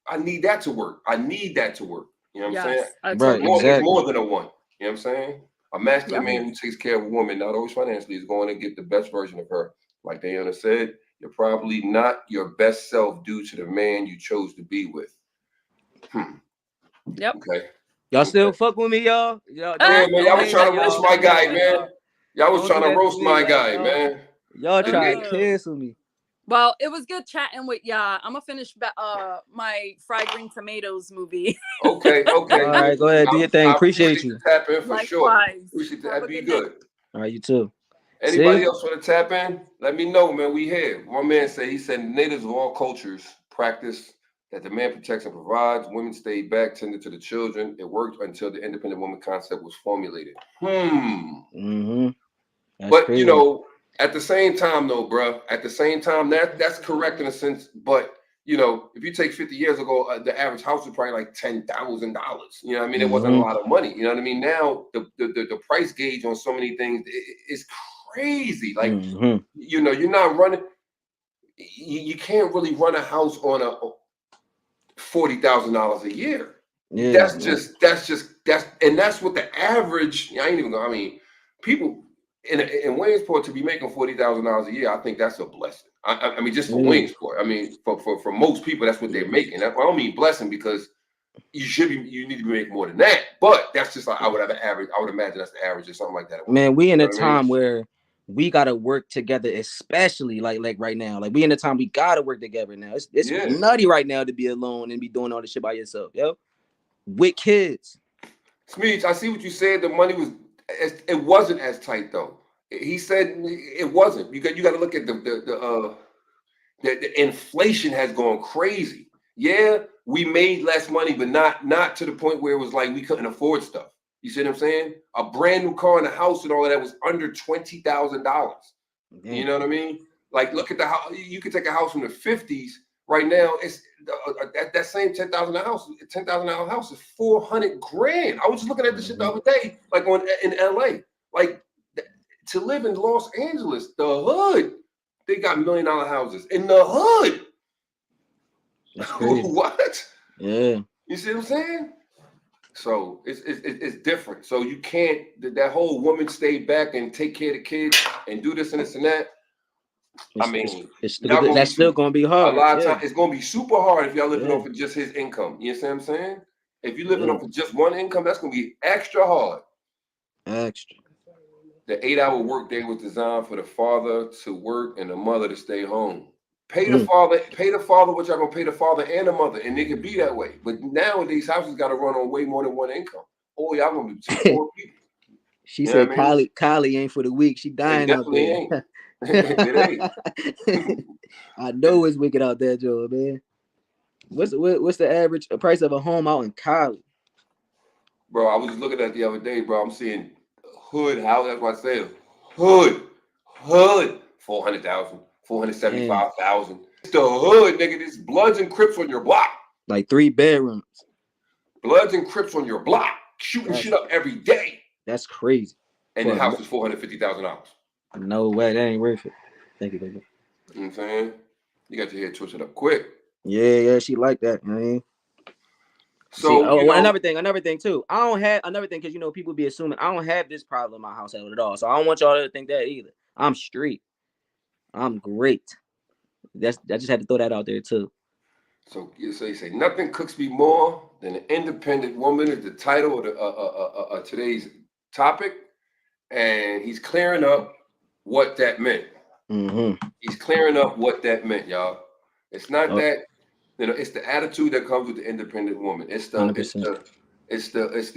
I need that to work. I need that to work. You know what I'm saying?
Right, exactly.
It's more than a one. You know what I'm saying? A masculine man who takes care of a woman, not always financially, is going to get the best version of her. Like Diana said, you're probably not your best self due to the man you chose to be with.
Yep.
Okay.
Y'all still fuck with me, y'all?
Yeah, man. Y'all was trying to roast my guy, man. Y'all was trying to roast my guy, man.
Y'all trying to cancel me.
Well, it was good chatting with y'all. I'm gonna finish my fried green tomatoes movie.
Okay.
All right, go ahead, do your thing. Appreciate you.
Tap in for sure.
Appreciate
that. Be good.
All right, you too.
Anybody else want to tap in? Let me know, man. We here. One man said natives of all cultures practice that the man protects and provides. Women stayed back, tended to the children. It worked until the independent woman concept was formulated.
Mm-hmm.
But crazy. You know, at the same time, though, bro. At the same time, that's correct in a sense. But you know, if you take 50 years ago, the average house was probably like $10,000. You know what I mean? It wasn't a lot of money. You know what I mean? Now the price gauge on so many things is crazy. Like you know, you're not running. You can't really run a house on a $40,000 a year. Yeah, that's what the average. I ain't even gonna. I mean, people in Williamsport to be making $40,000 a year, I think that's a blessing. I mean, just for Williamsport. I mean, for most people, that's what they're making. I don't mean blessing because you need to make more than that. But that's just like I would have an average. I would imagine that's the average or something like that.
Man, we in
You
a
know what I mean?
time where we gotta work together, especially like right now. Like we in a time we gotta work together now. It's
Yeah.
nutty right now to be alone and be doing all this shit by yourself, yo. With kids.
Smeech, I see what you said. The money it wasn't as tight though. He said it wasn't. You got to look at the inflation has gone crazy. Yeah, we made less money, but not to the point where it was like we couldn't afford stuff. You see what I'm saying? A brand new car and a house and all of that was under $20,000. You know what I mean? Like, look at the house. You could take a house from the 50s. Right now, it's that same $10,000 house is $400,000. I was just looking at this shit the other day, like in LA. Like to live in Los Angeles, the hood, they got $1 million houses in the hood. What?
Yeah.
You see what I'm saying? So it's different. So you can't that whole woman stay back and take care of the kids and do this and this and that.
It's still gonna be hard.
A lot of times it's gonna be super hard if y'all living off of just his income. You see what I'm saying? If you're living off of just one income, that's gonna be extra hard.
Extra.
The 8-hour workday was designed for the father to work and the mother to stay home. Pay the father what y'all gonna pay the father and the mother, and it can be that way. But nowadays houses gotta run on way more than one income. Oh, y'all gonna be 4 people.
She said Kylie ain't for the weak. She dying out there.
Ain't. It ain't.
I know it's wicked out there, Joe, man. What's the average price of a home out in Cali?
Bro, I was just looking at it the other day, bro. I'm seeing hood house. That's what I said. Hood. 400,000, 475,000. It's the hood, nigga. There's Bloods and Crips on your block.
Like 3 bedrooms.
Bloods and Crips on your block, shooting shit up every day.
That's crazy.
And the house is $450,000.
No way, that ain't worth it. Thank you, baby.
You know what I'm saying? You got your head twisted up quick.
Yeah, she like that, man.
So
another thing too. I don't have another thing because people be assuming I don't have this problem in my household at all. So I don't want y'all to think that either. I'm straight. I'm great. I just had to throw that out there too.
So you say nothing cooks me more than an independent woman is the title of today's topic, and he's clearing up what that meant. He's clearing up what that meant, y'all. It's not that it's the attitude that comes with the independent woman. It's the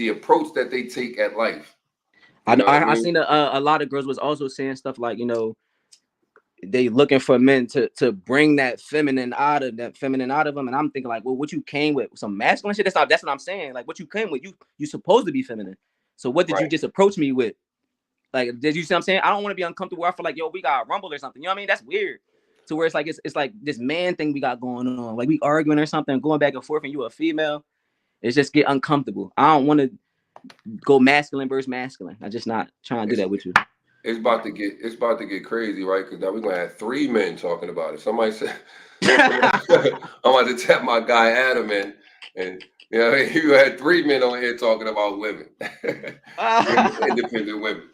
approach that they take at life.
I seen a lot of girls was also saying stuff like they looking for men to bring that feminine out of them, and I'm thinking like, well, what you came with some masculine shit? That's what I'm saying. Like what you came with, you supposed to be feminine. So what did you just approach me with? Like, did you see what I'm saying? I don't want to be uncomfortable. I feel like, we got a rumble or something. You know what I mean? That's weird. To where it's like this man thing we got going on. Like we arguing or something, going back and forth, and you a female. It's just get uncomfortable. I don't want to go masculine versus masculine. I'm just not trying to do that with you.
It's about to get crazy, right? Because now we're gonna have 3 men talking about it. Somebody said, I'm about to tap my guy Adam in, and you had 3 men on here talking about women, independent women.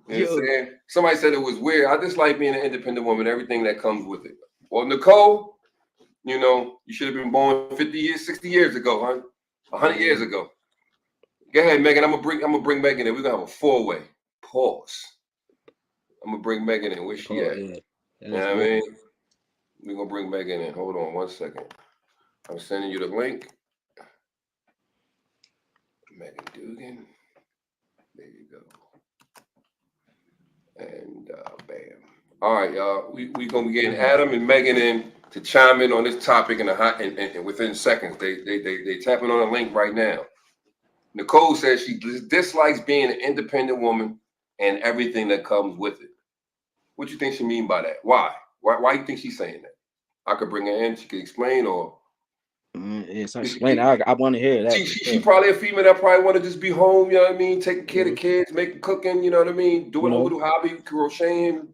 You know what I'm saying? Somebody said it was weird. I just like being an independent woman, everything that comes with it. Well, Nicole, you should have been born 50 years, 60 years ago, huh? 100 years ago. Go ahead, Megan. I'm gonna bring Megan in. We're gonna have a 4-way. Pause. I'm gonna bring Megan in. Where she at?
Yeah.
You know what I mean? We're gonna bring Megan in. Hold on 1 second. I'm sending you the link. Megan Dugan. There you go. And bam. All right, y'all. We gonna be getting Adam and Megan in to chime in on this topic and within seconds. They tapping on a link right now. Nicole says she dislikes being an independent woman and everything that comes with it. What do you think she mean by that? Why do you think she's saying that? I could bring her in. She could explain, or
explain. I want to hear that.
She probably a female that probably want to just be home. You know what I mean? Taking care of the kids, making cooking. You know what I mean? Doing a little hobby, crocheting,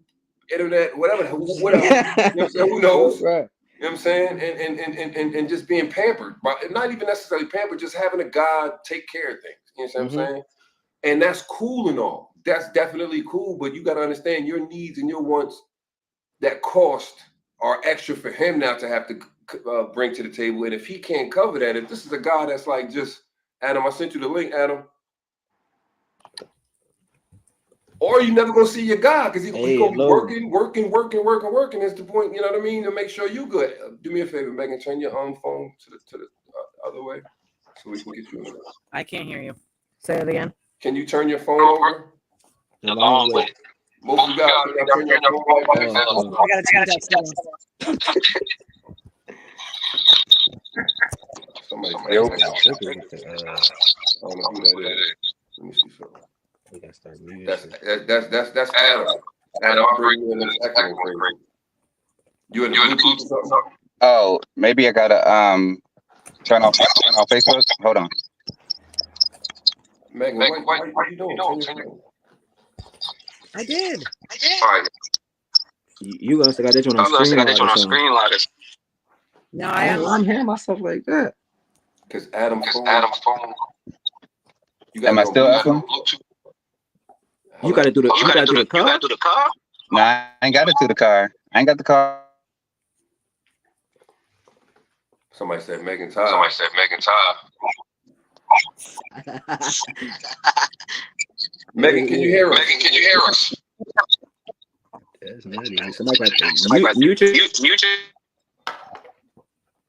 internet, whatever. Who knows? Right. You know what I'm saying? And just being pampered, but not even necessarily pampered, just having a guy take care of things. You know what I'm saying? And that's cool and all. That's definitely cool, but you got to understand your needs and your wants that cost are extra for him now to have to bring to the table, and if he can't cover that, if this is a guy that's like just Adam, I sent you the link, Adam. Or you never gonna see your guy because he's gonna be working. That's the point, you know what I mean? To make sure you good. Do me a favor, Megan, turn your phone to the other way so we can get you in.
I can't hear you. Say it again.
Can you turn your phone over?
The long way.
Most of you guys turn your phone over.
I gotta change that settings.
Somebody
I
I don't know who that is. Let me see something.
We gotta start muting.
That's Adam. Adam, I'll bring you in this echoing crazy. You in the Bluetooth or something?
Oh, maybe I gotta turn off Facebook. Hold on.
Megan, what you doing?
I did.
All right.
You gonna got that on screen ladder.
No, I am.
I'm hearing myself like that.
Because Adam's phone.
Am I still echoing?
You gotta do the car?
No, I ain't got it to the car. I ain't got the car.
Somebody said Megan Todd. Megan, can you hear us?
That's nutty. Somebody got to mute you.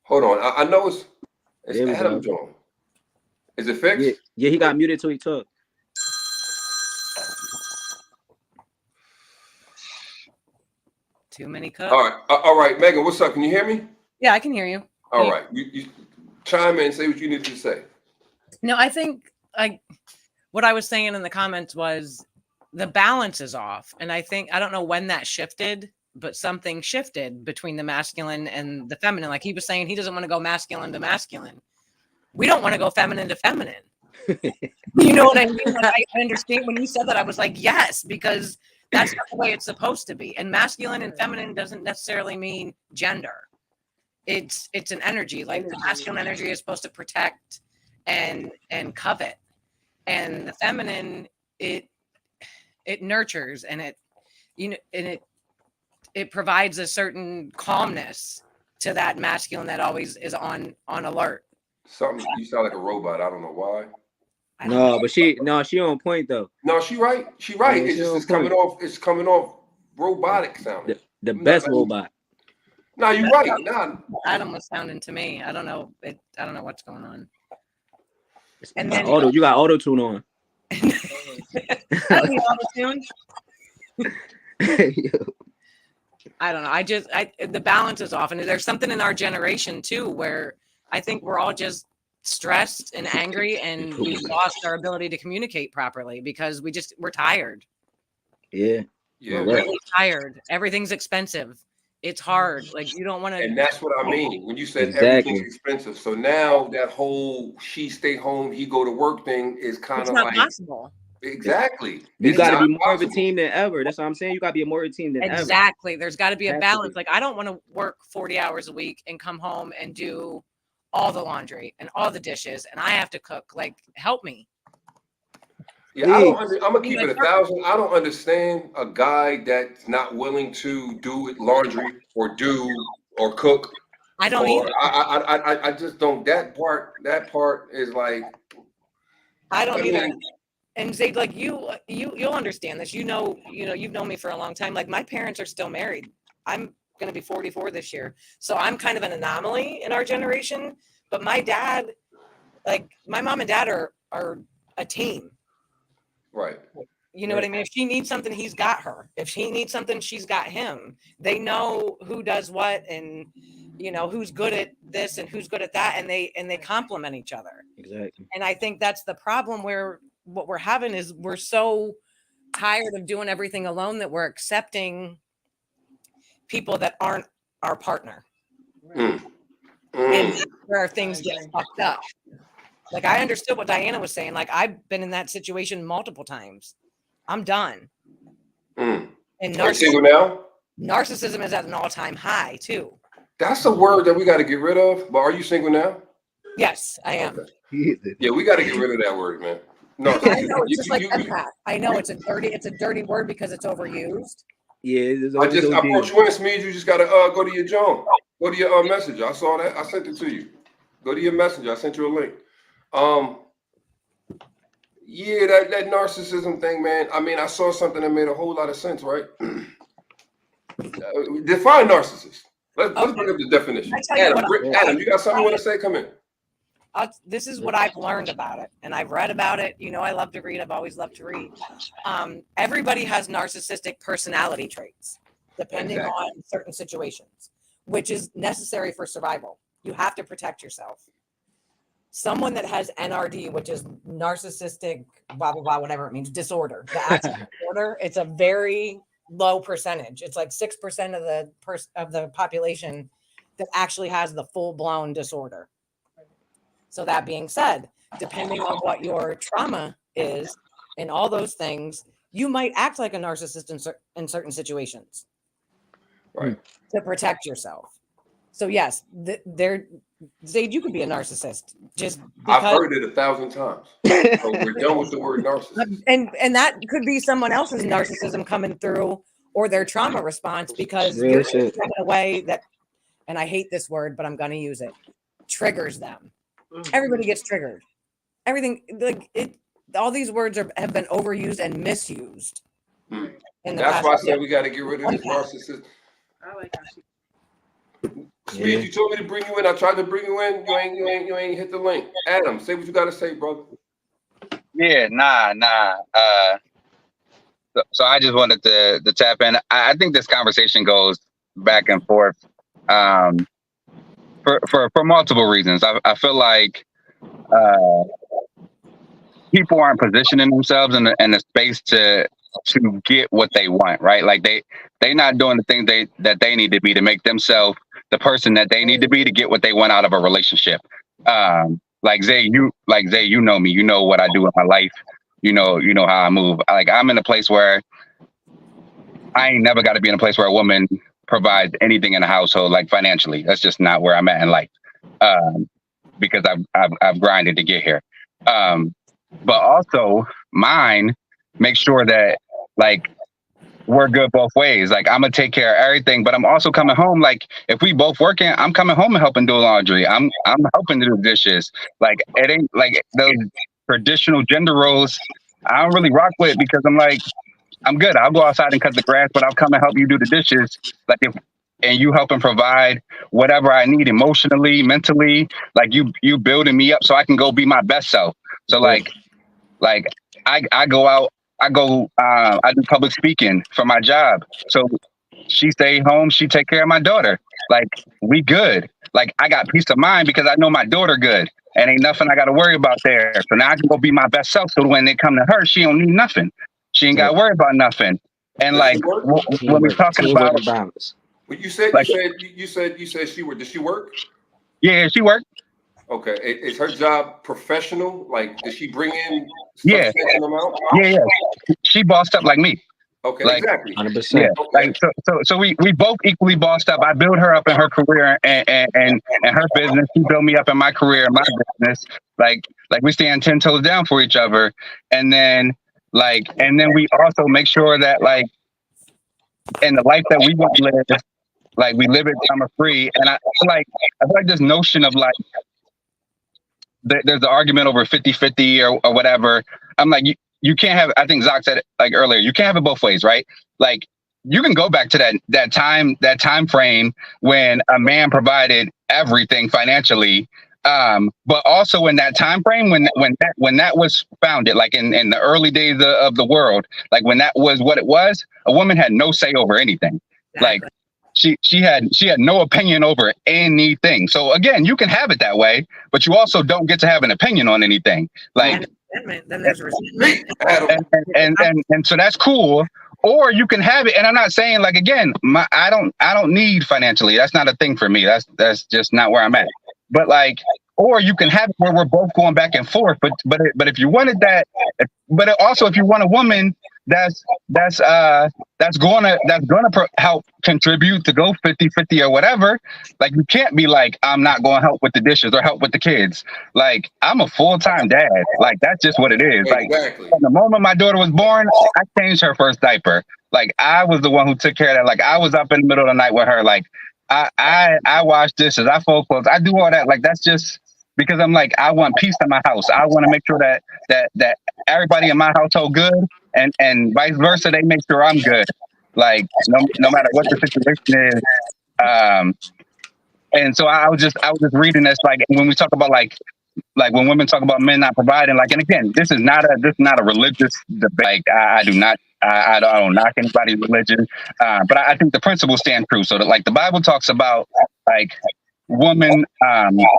Hold on. I know it's
There we
Adam
go.
John. Is it fixed?
Yeah, he got muted till he talked.
Too many cups.
All right, Megan, what's up? Can you hear me?
Yeah, I can hear you.
All right. You chime in and say what you need to say.
No, I think what I was saying in the comments was the balance is off. And I don't know when that shifted, but something shifted between the masculine and the feminine. Like he was saying, he doesn't want to go masculine to masculine. We don't want to go feminine to feminine. You know what I mean? Like, I understand when you said that, I was like, yes, because that's not the way it's supposed to be. And masculine and feminine doesn't necessarily mean gender. It's an energy. Like the masculine energy is supposed to protect and covet, and the feminine it nurtures and it provides a certain calmness to that masculine that always is on alert.
Something you sound like a robot. I don't know why.
No, but she on point though.
No, she right. She right.
Yeah,
It's
she
just
on
it's coming off. It's coming off robotic sounding.
The best robot.
No, you're right. Nah.
Adam was sounding to me. I don't know. I don't know what's going on. And
You
then
got auto tune on.
I don't know, I don't know. The balance is off, and there's something in our generation too where I think we're all just stressed and angry, and we've lost our ability to communicate properly because we're tired.
Yeah.
Yeah.
We're really tired. Everything's expensive. It's hard. Like you don't want to.
And that's what I mean when you said
Exactly.
everything's expensive. So now that whole she stay home, he go to work thing is kind
It's
of
not
like
possible.
exactly.
You
It's
got to
not
be more of a
possible.
team than ever. That's what I'm saying. You got to be more of a team than ever.
Exactly. There's got to be a
Has to
balance.
be.
Like I don't want to work 40 hours a week and come home and do all the laundry and all the dishes, and I have to cook. Like, help me.
Yeah, I'm gonna keep it 1,000. I don't understand a guy that's not willing to do laundry or cook.
I don't either.
I just don't. That part is like.
I don't either. And Zaid, like you'll understand this. You know, you've known me for a long time. Like my parents are still married. I'm going to be 44 this year, so I'm kind of an anomaly in our generation. But my dad, like my mom and dad are a team.
Right.
You know what I mean? If she needs something, he's got her. If she needs something, she's got him. They know who does what, and who's good at this and who's good at that, and they complement each other.
Exactly.
And I think that's the problem where what we're having is we're so tired of doing everything alone that we're accepting people that aren't our partner. And where things get fucked up. Like I understood what Diana was saying. Like I've been in that situation multiple times. I'm done. And
Are you single now?
Narcissism is at an all-time high too.
That's a word that we got to get rid of. But are you single now?
Yes, I am.
Okay. Yeah, we got to get rid of that word, man. No,
I know it's just like empath. I know it's a dirty word because it's overused.
Yeah.
I brought you in, Smeed. You just got to go to your John. Go to your messenger. I saw that. I sent it to you. Go to your messenger. I sent you a link. Yeah, that narcissism thing, man. I mean, I saw something that made a whole lot of sense, right? Define narcissist. Let's bring up the definition. Adam, you got something you want to say? Come in.
This is what I've learned about it, and I've read about it. You know, I love to read. I've always loved to read. Everybody has narcissistic personality traits, depending on certain situations, which is necessary for survival. You have to protect yourself. Someone that has NRD, which is narcissistic, blah, blah, blah, whatever it means, disorder, the actual disorder, it's a very low percentage. It's like 6% of the population that actually has the full-blown disorder. So that being said, depending on what your trauma is and all those things, you might act like a narcissist in certain situations.
Right.
To protect yourself. So yes, Zaid, you can be a narcissist. Just because,
I've heard it 1,000 times. So we're done with the word narcissist.
And that could be someone else's narcissism coming through or their trauma response because you're in a way that, and I hate this word, but I'm going to use it, triggers them. Everybody gets triggered. Everything like it. All these words have been overused and misused.
That's why I said we got to get rid of this narcissist.
I like how she.
Speed, you told me to bring you in. I tried to bring you in. You ain't hit the link. Adam, say what you got to say, brother.
Yeah, nah. So I just wanted to tap in. I think this conversation goes back and forth for multiple reasons. I feel like people aren't positioning themselves in the space to get what they want, right? Like they not doing the things that they need to be to make themselves the person that they need to be to get what they want out of a relationship. Like Zay, you know me, you know what I do in my life, you know how I move. Like I'm in a place where I ain't never got to be in a place where a woman provides anything in the household, like financially. That's just not where I'm at in life, because I've grinded to get here. But also mine make sure that like we're good both ways. Like I'm gonna take care of everything, but I'm also coming home. Like if we both working, I'm coming home and helping do laundry. I'm helping to do dishes. Like it ain't like those traditional gender roles. I don't really rock with because I'm like, I'm good. I'll go outside and cut the grass, but I'll come and help you do the dishes. Like and you help and provide whatever I need emotionally, mentally. Like you building me up so I can go be my best self. So like I go out. I do public speaking for my job. So she stay home. She take care of my daughter. Like we good. Like I got peace of mind because I know my daughter good and ain't nothing I got to worry about there. So now I can go be my best self. So when they come to her, she don't need nothing. She ain't got to worry about nothing. And like when we're talking about
balance.
Well, you said you said she worked. Did she work?
Yeah, she worked.
Okay, is her job professional? Like, does she bring in
Yeah.
amount?
Yeah. She bossed up like me.
Okay,
like,
exactly.
100%.
Yeah.
Okay.
Like so we both equally bossed up. I built her up in her career and her business. She built me up in my career and my business. Like we stand 10 toes down for each other. And then we also make sure that like in the life that we want to live, like we live it trauma free. And I feel like this notion of like there's an argument over 50-50 or whatever. I'm like, you can't have, I think Zach said it like earlier, you can't have it both ways, right? Like you can go back to that time frame when a man provided everything financially. But also in that time frame when that was founded, like in the early days of the world, like when that was what it was, a woman had no say over anything. Like she had no opinion over anything. So again, you can have it that way, but you also don't get to have an opinion on anything. Like
then there's resentment.
and so that's cool. Or you can have it, and I'm not saying like again, I don't need financially. That's not a thing for me. That's just not where I'm at. But like, or you can have it where we're both going back and forth. But if you wanted that, but also if you want a woman that's gonna help contribute to go 50-50 or whatever, like you can't be like, I'm not going to help with the dishes or help with the kids. Like I'm a full-time dad. Like that's just what it is.
Exactly.
Like from the moment my daughter was born, I changed her first diaper. Like I was the one who took care of that. Like I was up in the middle of the night with her. Like I wash dishes, I fold clothes, I do all that. Like that's just because I'm like I want peace in my house. I want to make sure that everybody in my household good, and vice versa. They make sure I'm good. Like no matter what the situation is. And so I was just reading this, like when we talk about like when women talk about men not providing, like, and again, this is not a religious debate. Like I do not I don't knock anybody's religion, but I think the principles stand true. So that like the Bible talks about like woman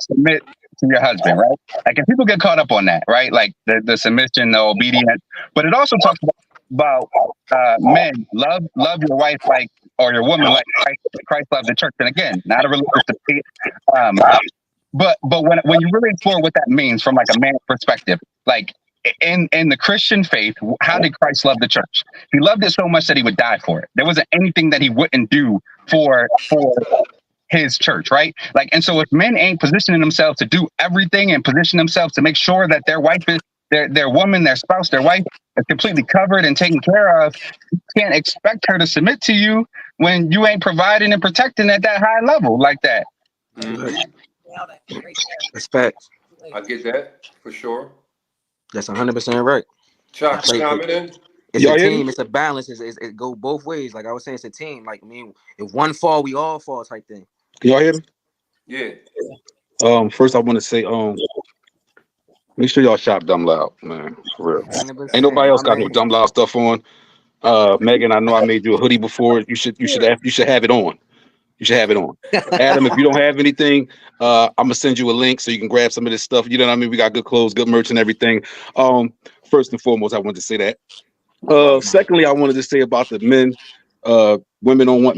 submit to your husband, right? Like, and people get caught up on that, right? Like the submission, the obedience, but it also talks about men love your wife like or your woman like Christ loved the church. And again, not a religious debate. But when you really explore what that means from like a man's perspective, like in the Christian faith, how did Christ love the church? He loved it so much that he would die for it. There wasn't anything that he wouldn't do for his church, right? Like, and so if men ain't positioning themselves to do everything and position themselves to make sure that their wife is their woman, their spouse, their wife is completely covered and taken care of, you can't expect her to submit to you when you ain't providing and protecting at that high level like that.
Mhm.
That's facts.
I get that for sure.
That's 100% right.
Chuck,
Like,
comment in.
It's
Y'all
a
hear me?
team. It's a balance. It go both ways. Like I was saying, it's a team. Like, I mean, if one fall, we all fall type thing.
Can y'all hear me?
Yeah.
First I want to say, make sure y'all shop Dumb Loud, man. For real.
100%.
Ain't nobody else
My
got no
man.
Dumb Loud stuff on. Megan, I know I made you a hoodie before. You should have it on. You should have it on. Adam, if you don't have anything, I'm gonna send you a link so you can grab some of this stuff. You know what I mean? We got good clothes, good merch, and everything. First and foremost, I wanted to say that. Secondly, I wanted to say about the men. Women don't want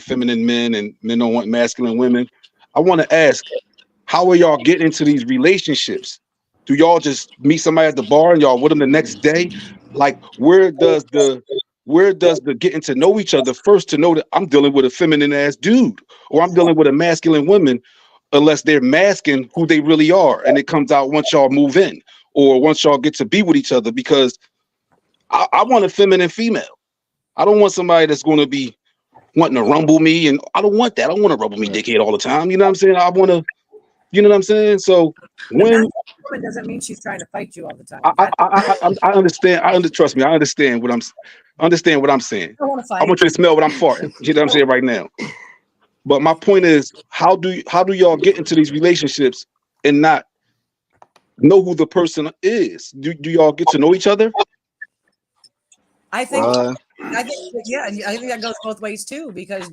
feminine men, and men don't want masculine women. I want to ask, how are y'all getting into these relationships? Do y'all just meet somebody at the bar and y'all with them the next day? Like, where does the getting to know each other first to know that I'm dealing with a feminine ass dude or I'm dealing with a masculine woman, unless they're masking who they really are, and it comes out once y'all move in or once y'all get to be with each other. Because I want a feminine female. I don't want somebody that's going to be wanting to rumble me, and I don't want that. I don't want to rumble me dickhead all the time. You know what I'm saying? I want to, you know what I'm saying? So when
It doesn't mean she's trying to fight you all the time.
I understand. Trust me. I understand what I'm saying.
I want to
I
fight.
want you to smell what I'm farting. You know what I'm saying right now. But my point is, how do y'all get into these relationships and not know who the person is? Do y'all get to know each other?
I think I think that goes both ways too, because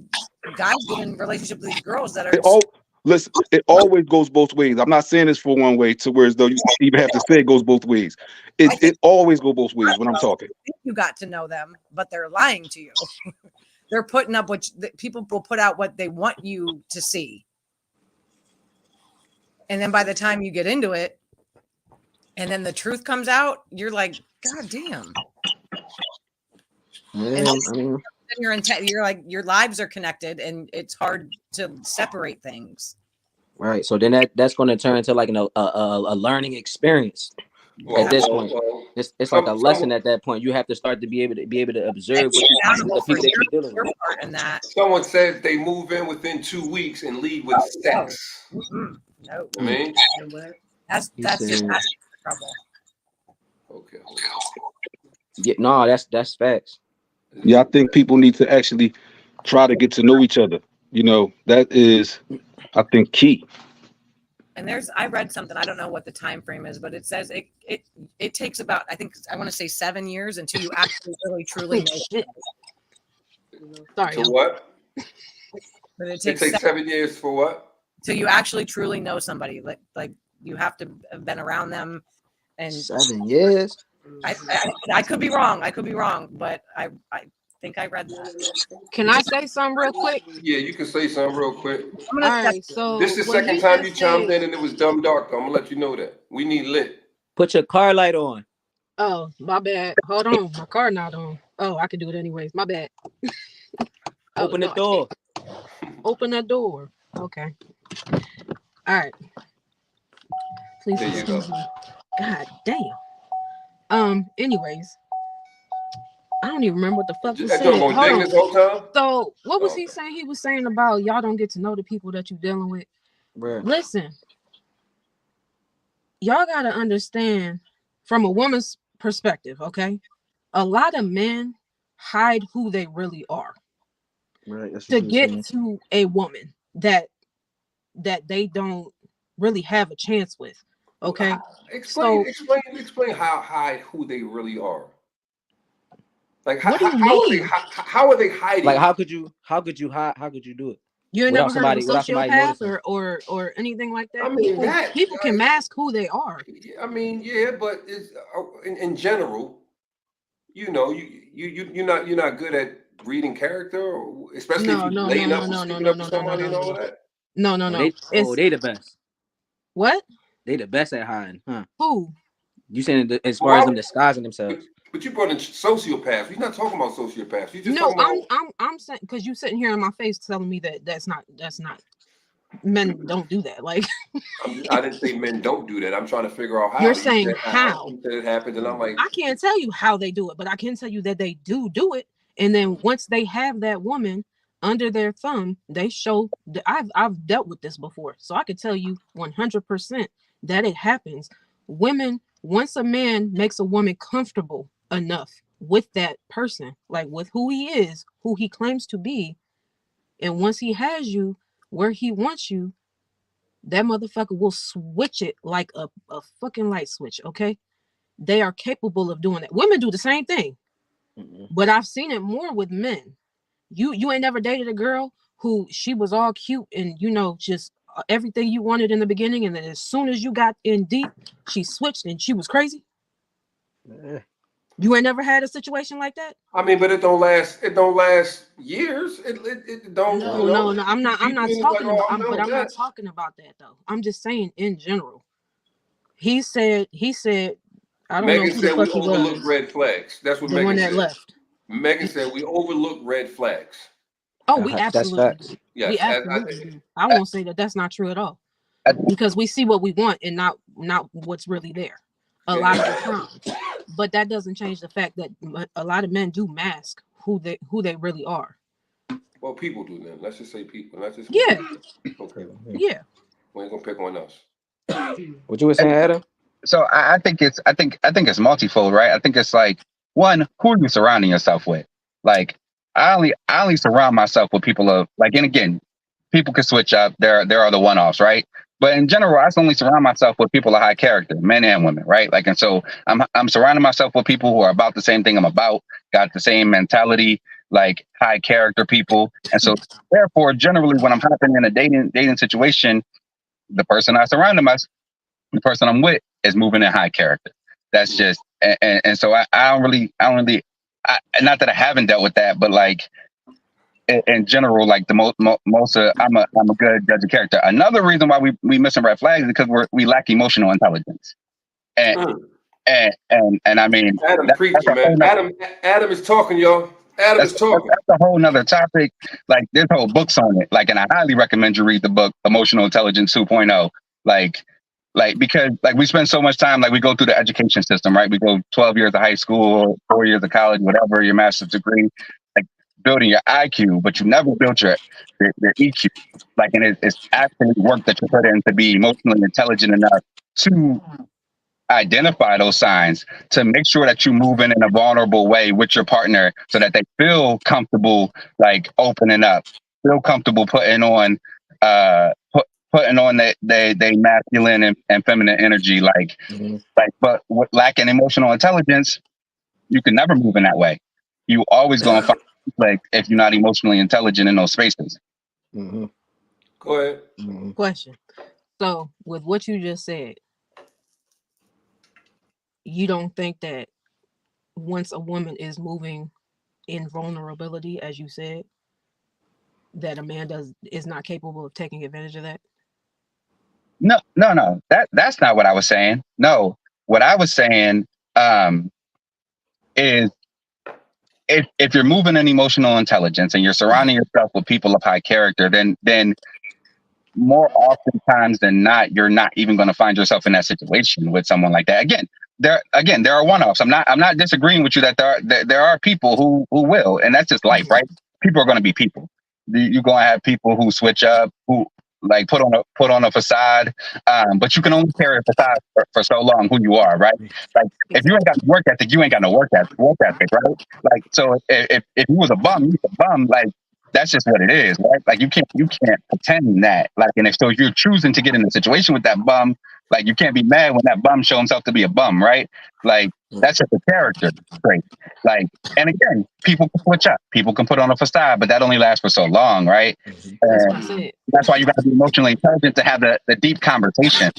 guys get in relationships with these girls that are
Listen, it always goes both ways. I'm not saying this for one way to where as though you even have to say it goes both ways. It always goes both ways when I'm talking.
You got to know them, but they're lying to you. They're putting up people will put out what they want you to see. And then by the time you get into it, and then the truth comes out, you're like, God damn.
Yeah,
You're like, your lives are connected, and it's hard to separate things.
right. So then that's going to turn into like a learning experience. At this point, it's like a lesson at that point. You have to start to be able to observe what the people that you're dealing with.
And that
Someone says they move in within 2 weeks and leave with sex.
No.
I mean,
that's trouble.
okay.
Yeah, no, that's facts.
Yeah, I think people need to actually try to get to know each other. You know, that is, I think, key.
And I read something, I don't know what the time frame is, but it says it takes about, I want to say 7 years until you actually really truly know.
Sorry.
To what?
But
It takes 7 years for what?
Till you actually truly know somebody. Like you have to have been around them. And
7 years.
I could be wrong. But I think I read that.
Can I say something real quick?
Yeah, you can say something real quick.
All right, so
This is the second time you chimed in and it was dumb dark. I'm gonna let you know that. We need lit.
Put your car light on.
Oh, my bad. Hold on, my car not on. Oh, I can do it anyways. My bad.
Open the door.
Open the door. Okay. All right. Please excuse me. God damn. Anyways, I don't even remember what the fuck he
That
said.
joint
Hold
gonna dig
on.
this whole time?
So what was
Oh,
he saying? He was saying about y'all don't get to know the people that you're dealing with.
Right.
Listen, y'all gotta understand from a woman's perspective, okay? A lot of men hide who they really are
Right. That's
to
what you were
get
saying.
to a woman that they don't really have a chance with. Okay.
Explain how high who they really are. Like how are they hiding?
Like how could you do it?
You ain't
Without
never heard of a
somebody
sociopath
noticing.
or anything like that?
I mean
People can mask who they are.
I mean, yeah, but it's in general, you know, you're not good at reading character, or especially if you're laying up and sleeping up with somebody and all of that.
No.
They the best.
What?
They the best at hiding, huh?
Who?
You saying as far as them disguising themselves?
But you brought in sociopaths. We're not talking about sociopaths. You just
No,
talking about.
I'm saying because you sitting here in my face telling me that's not men don't do that. Like
I didn't say men don't do that. I'm trying to figure out how.
You're saying how.
You said it happens, and I'm like,
I can't tell you how they do it, but I can tell you that they do it. And then once they have that woman under their thumb, they show that I've dealt with this before, so I could tell you 100% that it happens. Women, once a man makes a woman comfortable enough with that person, like with who he is, who he claims to be, and once he has you where he wants you, that motherfucker will switch it like a fucking light switch. Okay, they are capable of doing that. Women do the same thing, but I've seen it more with men. You ain't never dated a girl who she was all cute and just everything you wanted in the beginning, and then as soon as you got in deep, she switched and she was crazy. You ain't never had a situation like that?
I mean, but it don't last years. It don't.
No. I'm not talking about. I'm not talking about that though. I'm just saying in general. He said. I don't know
Megan
who
said
the
we
fuck he
overlook
was.
red flags. That's what
The
Megan
one
said.
that left.
Megan said we overlook red flags.
Oh, we absolutely do.
Yes,
we absolutely do. I won't say that that's not true at all, because we see what we want and not what's really there a lot of the time. But that doesn't change the fact that a lot of men do mask who they really are.
Well, people do then. Let's just say people.
Yeah.
Okay.
Yeah.
We ain't gonna pick on us.
What you were saying, Adam?
So I think it's multifold, right? I think it's like, one, who are you surrounding yourself with? Like I only surround myself with people of like, and again, people can switch up. There are the one-offs, right? But in general, I only surround myself with people of high character, men and women, right? Like, and so I'm surrounding myself with people who are about the same thing I'm about, got the same mentality, like high character people. And so therefore, generally when I'm happening in a dating situation, the person I surround myself, the person I'm with is moving in high character. That's just, and so I don't really, not that I haven't dealt with that, but like in general, like the most I'm a good judge of character. Another reason why we missing red flags is because we lack emotional intelligence. And I mean,
Adam preaching, man. Adam is talking, y'all. Adam is talking.
That's a whole nother topic. Like there's whole books on it. Like, and I highly recommend you read the book Emotional Intelligence 2.0. Like because like we spend so much time, like we go through the education system, right? We go 12 years of high school, 4 years of college, whatever, your master's degree, like building your IQ, but you never built your EQ. Like, and it's actually work that you put in to be emotionally intelligent enough to identify those signs, to make sure that you move in a vulnerable way with your partner so that they feel comfortable, like opening up, feel comfortable putting on they masculine and feminine energy, like but with lacking emotional intelligence, you can never move in that way. You always gonna find like if you're not emotionally intelligent in those spaces.
Go ahead.
Question. So with what you just said, you don't think that once a woman is moving in vulnerability, as you said, that a man is not capable of taking advantage of that?
No. That's not what I was saying. No, what I was saying is if you're moving in emotional intelligence and you're surrounding yourself with people of high character, then more oftentimes than not, you're not even going to find yourself in that situation with someone like that. Again, there are one-offs. I'm not disagreeing with you that there are people who will, and that's just life, right? People are going to be people. You're going to have people who switch up, who like put on a facade, but you can only carry a facade for so long who you are, right? Like if you ain't got no work ethic, you ain't got no work ethic, right? Like so if you was a bum, you was a bum, like that's just what it is, right? Like you can't pretend that, like, and if you're choosing to get in a situation with that bum, like you can't be mad when that bum show himself to be a bum, right? Like that's just a character trait. Like, and again, people can switch up, people can put on a facade, but that only lasts for so long, right?
That's what I
And
said.
that's why you got to be emotionally intelligent to have the deep conversation.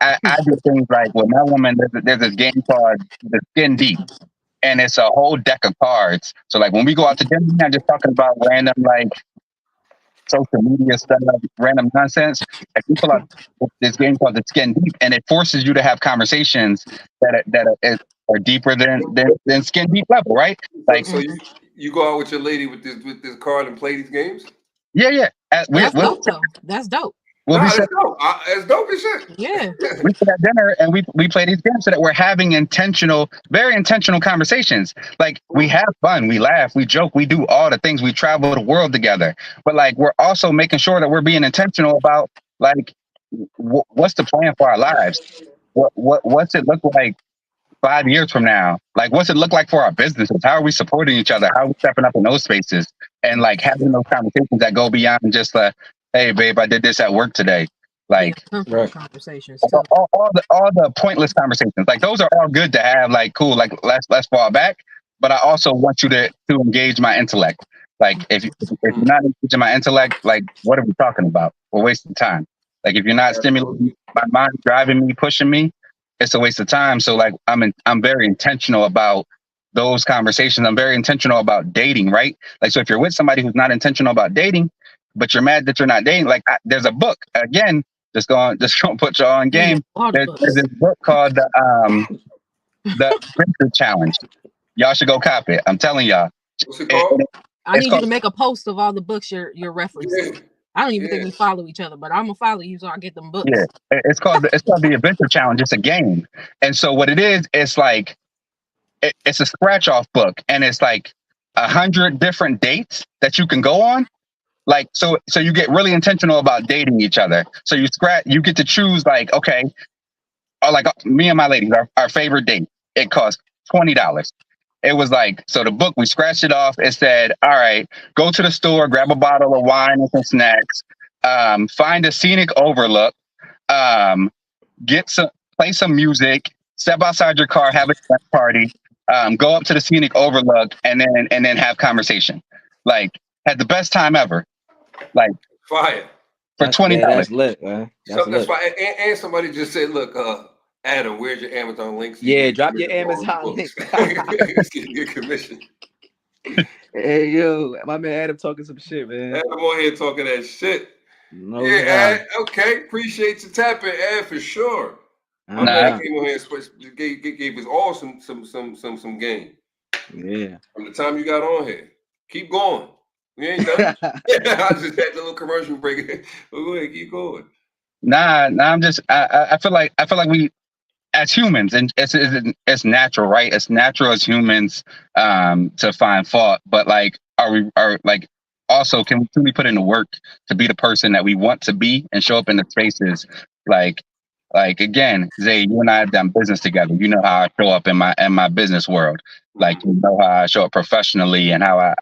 I do things like with my woman, there's this game called the Skin Deep, and it's a whole deck of cards. So like when we go out to dinner, we're not just talking about random like social media stuff, random nonsense. Like we pull out this game called the Skin Deep, and it forces you to have conversations that are deeper than skin deep level, right? Like
so you go out with your lady with this card and play these games?
yeah.
That's dope though. That's dope.
Well,
Nah, it's dope. It's dope as shit.
Yeah.
We sit at dinner and we play these games so that we're having very intentional conversations. Like we have fun, we laugh, we joke, we do all the things, we travel the world together. But like we're also making sure that we're being intentional about like what's the plan for our lives? What's it look like 5 years from now? Like what's it look like for our businesses? How are we supporting each other? How are we stepping up in those spaces? And like having those conversations that go beyond just hey babe, I did this at work today. Like
conversations.
All the pointless conversations. Like those are all good to have. Like cool. Like let's fall back. But I also want you to engage my intellect. Like if you're not engaging my intellect, like what are we talking about? We're wasting time. Like if you're not stimulating my mind, driving me, pushing me, it's a waste of time. So like I'm very intentional about those conversations. I'm very intentional about dating, right? Like so if you're with somebody who's not intentional about dating, but you're mad that you're not dating, like there's a book again. Just gonna put you on game. There's this book called the Adventure Challenge. Y'all should go copy it. I'm telling y'all.
What's it called?
I need you to make a post of all the books you're referencing.
Yeah.
I don't even think we follow each other, but I'm gonna follow you so I get them books.
Yeah, it's called the Adventure Challenge. It's a game, and so what it is, it's like it's a scratch off book, and it's like 100 different dates that you can go on. Like so you get really intentional about dating each other. So you get to choose like, okay, or like me and my ladies, our favorite date, it cost $20. It was like, so the book, we scratched it off. It said, all right, go to the store, grab a bottle of wine and some snacks, find a scenic overlook, play some music, step outside your car, have a party, go up to the scenic overlook and then have conversation. Like had the best time ever. Like
fire
for $20.
That's lit, man.
That's why. And somebody just said, "Look, Adam, where's your Amazon links?"
Yeah, drop your Amazon link.
Get commission.
Hey yo, my man Adam talking some shit, man.
Adam on here talking that shit.
No
yeah,
doubt.
Ad, okay. Appreciate you tapping, Ad, for sure. My man came on here and gave us all some game.
Yeah.
From the time you got on here, keep going. We ain't done. I just had the little commercial break. Go ahead, keep going.
Nah. I'm just. I feel like we, as humans, and it's natural, right? It's natural as humans to find fault. But like, also, can we truly put in the work to be the person that we want to be and show up in the spaces? Like again, Zay, you and I have done business together. You know how I show up in my business world. Like you know how I show up professionally and how I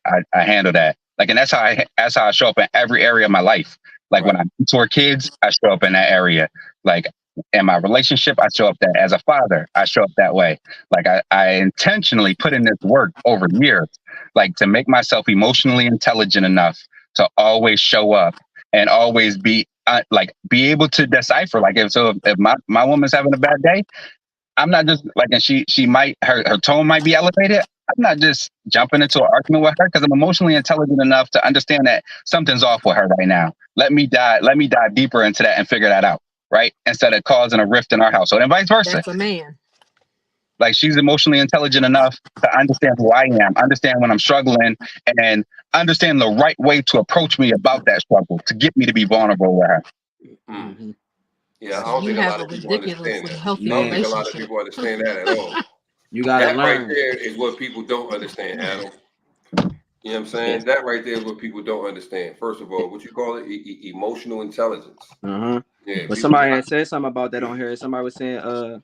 handle that. Like, and that's how I show up in every area of my life. Like when I mentor kids, I show up in that area. Like in my relationship, I show up that as a father, I show up that way. Like I intentionally put in this work over years, like to make myself emotionally intelligent enough to always show up and always be able to decipher. Like if my woman's having a bad day, I'm not just like, and she might, her tone might be elevated. I'm not just jumping into an argument with her because I'm emotionally intelligent enough to understand that something's off with her right now. Let me dive deeper into that and figure that out, right? Instead of causing a rift in our household and vice versa.
That's a man.
Like she's emotionally intelligent enough to understand who I am, understand when I'm struggling, and understand the right way to approach me about that struggle to get me to be vulnerable with her.
Mm-hmm. Yeah, I
So
don't
you
think a
have
lot
a
of people understand
ridiculously
that.
healthy
I don't think a lot of
relationship.
people understand that at all.
You gotta
That right
learn.
there is what people don't understand, Adam. You know what I'm saying?
Yes.
That right there is what people don't understand. First of all, what you call it? Emotional intelligence.
Uh-huh.
Yeah,
But
people
somebody
not-
had said something about that on here. Somebody was saying,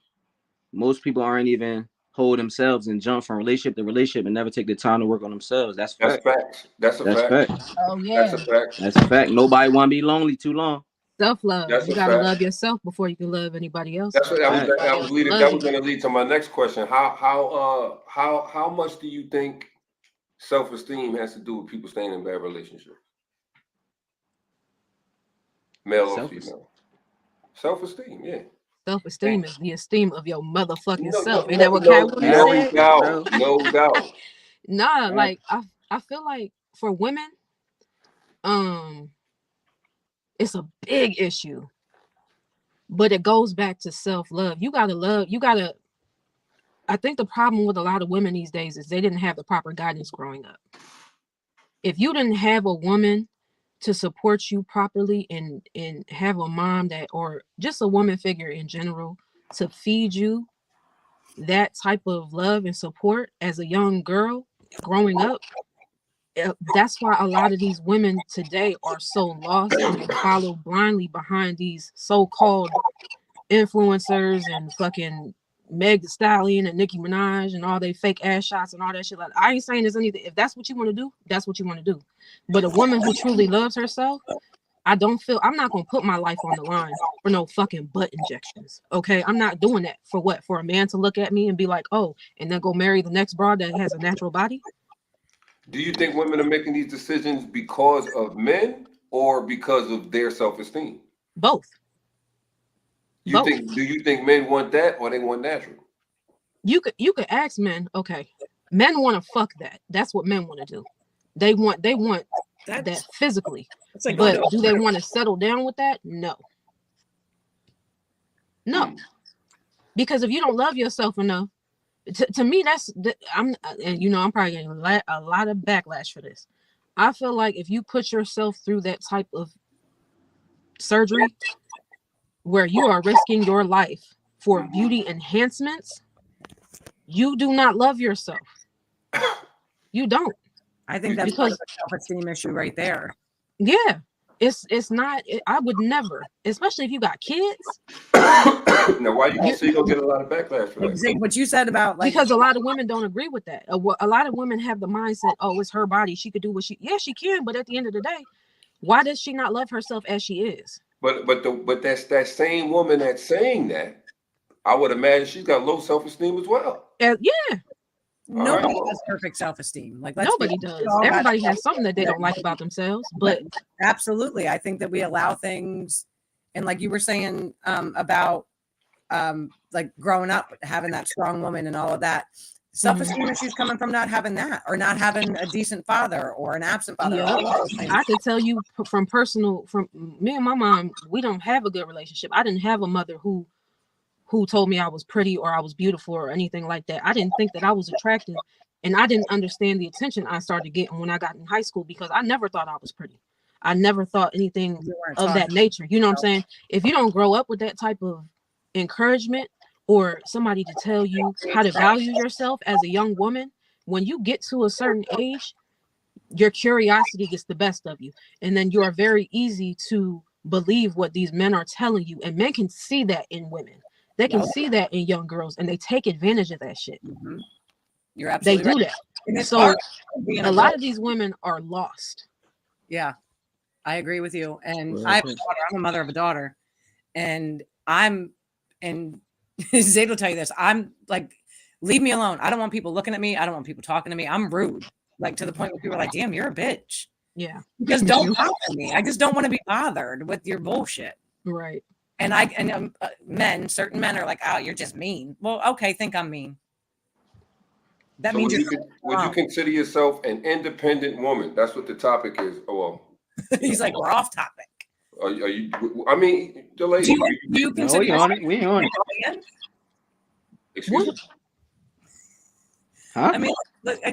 most people aren't even hold themselves and jump from relationship to relationship and never take the time to work on themselves. That's
that's
fact.
facts. That's a
That's
fact.
fact.
Oh
That's
yeah.
a fact.
That's a fact. Nobody want to be lonely too long.
Self-love.
That's
You
a
gotta
fact.
love yourself before you can love anybody else.
That's what that was.
Fact.
That was leading. That was going to lead to my next question. How much do you think self-esteem has to do with people staying in bad relationships, male or
Self-esteem.
female? Self-esteem, yeah.
Self-esteem is the esteem of your motherfucking
No,
self.
no,
Ain't that what
no,
Catwoman
no
said?
doubt, no doubt.
Nah,
Fact.
like I feel like for women, it's a big issue. But it goes back to self-love. You gotta I think the problem with a lot of women these days is they didn't have the proper guidance growing up. If you didn't have a woman to support you properly and have a mom that, or just a woman figure in general, to feed you that type of love and support as a young girl growing up, that's why a lot of these women today are so lost and they follow blindly behind these so-called influencers and fucking Meg Thee Stallion and Nicki Minaj and all they fake ass shots and all that shit. Like, I ain't saying there's anything. If that's what you want to do, that's what you want to do. But a woman who truly loves herself, I'm not gonna put my life on the line for no fucking butt injections. Okay, I'm not doing that for what? For a man to look at me and be like, oh, and then go marry the next broad that has a natural body?
Do you think women are making these decisions because of men or because of their self-esteem?
Both. Both.
Do you think men want that or they want natural?
You could ask men. Okay, men want to fuck that. That's what men want to do. They want that physically.
It's like,
But do they want to settle down with that? No. Because if you don't love yourself enough, to me, I'm probably getting a lot of backlash for this. I feel like if you put yourself through that type of surgery where you are risking your life for beauty enhancements, you do not love yourself. You don't.
I think that's because a self-esteem issue right there.
Yeah. It's not. I would never, especially if you got kids.
Now, why you say you're gonna get a lot of backlash for that?
What you said about
because a lot of women don't agree with that. A lot of women have the mindset, oh, it's her body, she could do what she can, but at the end of the day, why does she not love herself as she is?
But that's that same woman that's saying that. I would imagine she's got low self-esteem as well.
Yeah.
Nobody has perfect self-esteem. Like
nobody does. Everybody has something that they don't like about themselves. But
absolutely, I think that we allow things, and like you were saying about like growing up, having that strong woman and all of that. Self-esteem issues coming from not having that, or not having a decent father or an absent father.
Yeah. I can tell you from me and my mom, we don't have a good relationship. I didn't have a mother who told me I was pretty or I was beautiful or anything like that. I didn't think that I was attractive, and I didn't understand the attention I started getting when I got in high school, because I never thought I was pretty. I never thought anything of that nature. You know what I'm saying? If you don't grow up with that type of encouragement or somebody to tell you how to value yourself as a young woman, when you get to a certain age, your curiosity gets the best of you, and then you are very easy to believe what these men are telling you, and men can see that in women. They can see that in young girls, and they take advantage of that shit.
You're absolutely
they do
right.
that. So a lot of these women are lost.
Yeah, I agree with you. And I have a daughter. I'm a mother of a daughter, and Zayd will tell you this. I'm like, leave me alone. I don't want people looking at me. I don't want people talking to me. I'm rude, like to the point where people are like, "Damn, you're a bitch."
Yeah,
because don't bother me. I just don't want to be bothered with your bullshit.
Right.
And certain men are like, "Oh, you're just mean." Well, okay, think I'm mean. That means
would you consider yourself an independent woman? That's what the topic is. Oh, well.
He's like, we're off topic.
Are you? I mean, the lady.
Do you consider
we on it?
Excuse me?
Huh?
I mean, look, I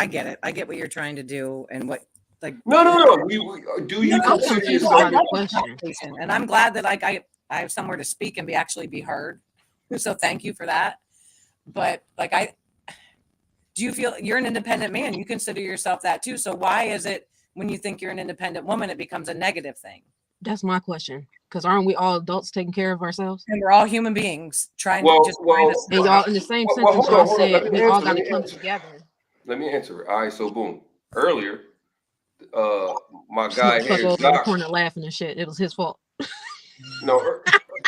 get it. I get what you're trying to do and what like
No. Do you
I'm
consider
confused
yourself?
about the question.
and I'm glad that like I have somewhere to speak and be actually be heard. So thank you for that. But like do you feel you're an independent man? You consider yourself that too. So why is it when you think you're an independent woman, it becomes a negative thing?
That's my question. Because aren't we all adults taking care of ourselves?
And we're all human beings trying
Well,
to just find us.
And y'all in the same
well,
sentence,
hold on,
y'all
hold on. Let
said
me
we all
answer,
got
let
to
me
come
answer.
together.
Let me answer it. All right, so boom. Earlier, my guy
Fuck
here,
over in the
Doc.
corner laughing and shit. It was his fault.
No,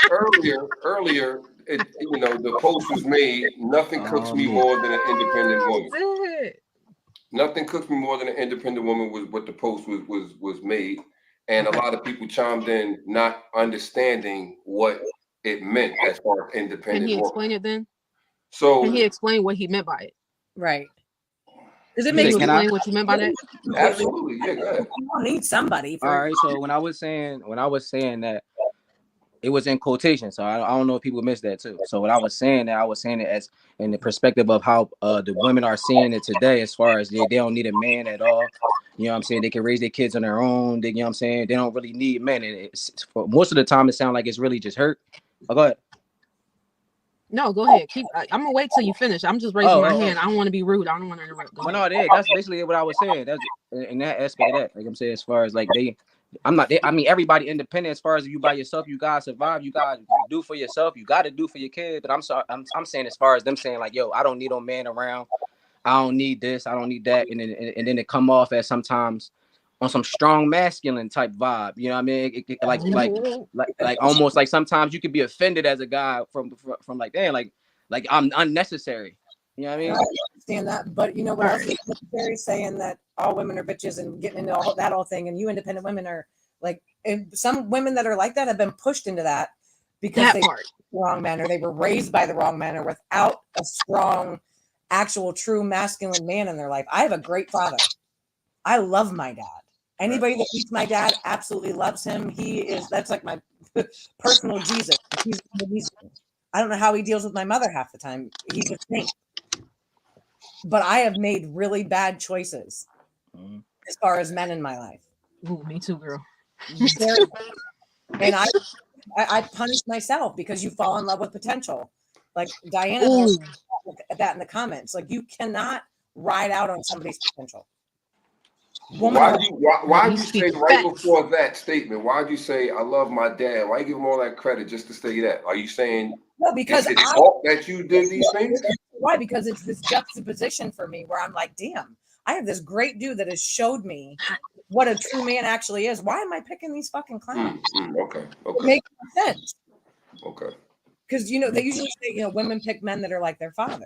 earlier, the post was made. Nothing cooks me more than an independent woman. Nothing cooks me more than an independent woman was what the post was made, and a lot of people chimed in, not understanding what it meant as far as
Can
independent
he
woman.
explain it then?
So
Can he explain what he meant by it?
Right. Does it
Can
make
you
Can I?
explain what you meant by that?
absolutely, yeah, go ahead.
You don't need somebody for
All right. So when I was saying that it was in quotation, so I don't know if people missed that too. So when I was saying it as in the perspective of how the women are seeing it today, as far as they don't need a man at all. You know what I'm saying? They can raise their kids on their own. You know what I'm saying? They don't really need men. And for most of the time, it sounds like it's really just hurt. Oh, go ahead.
No, go ahead. I'm gonna wait till you finish. I'm just raising my hand. I don't want to be rude. I don't want to interrupt. Go
Well,
ahead.
no, that's basically what I was saying. That's in that aspect of that. Like I'm saying, as far as like I mean, everybody independent. As far as you by yourself, you gotta survive. You gotta do for yourself. You gotta do for your kid. But I'm saying as far as them saying like, yo, I don't need no man around. I don't need this. I don't need that. And then it come off as sometimes on some strong masculine type vibe. You know what I mean? Like almost like sometimes you could be offended as a guy from like, damn, like I'm unnecessary. You know what I mean?
I understand that, but you know what else is necessary? Saying that all women are bitches and getting into all that whole thing, and you independent women are like, and some women that are like that have been pushed into that because they were the wrong man, or they were raised by the wrong man, or without a strong, actual, true masculine man in their life. I have a great father. I love my dad. Anybody that meets my dad absolutely loves him. That's like my personal Jesus. I don't know how he deals with my mother half the time. He's a saint. But I have made really bad choices as far as men in my life.
Ooh, me too, girl.
And I punish myself because you fall in love with potential. Like Diana at that in the comments. Like you cannot ride out on somebody's potential.
Why did you say right before that statement? Why did you say I love my dad? Why you give him all that credit just to say that? Are you saying
no, because
it's his fault that you did these things?
Why? Because it's this juxtaposition for me where I'm like, damn, I have this great dude that has showed me what a true man actually is. Why am I picking these fucking clowns?
Okay.
It makes no sense.
Okay.
Because they usually say, women pick men that are like their father.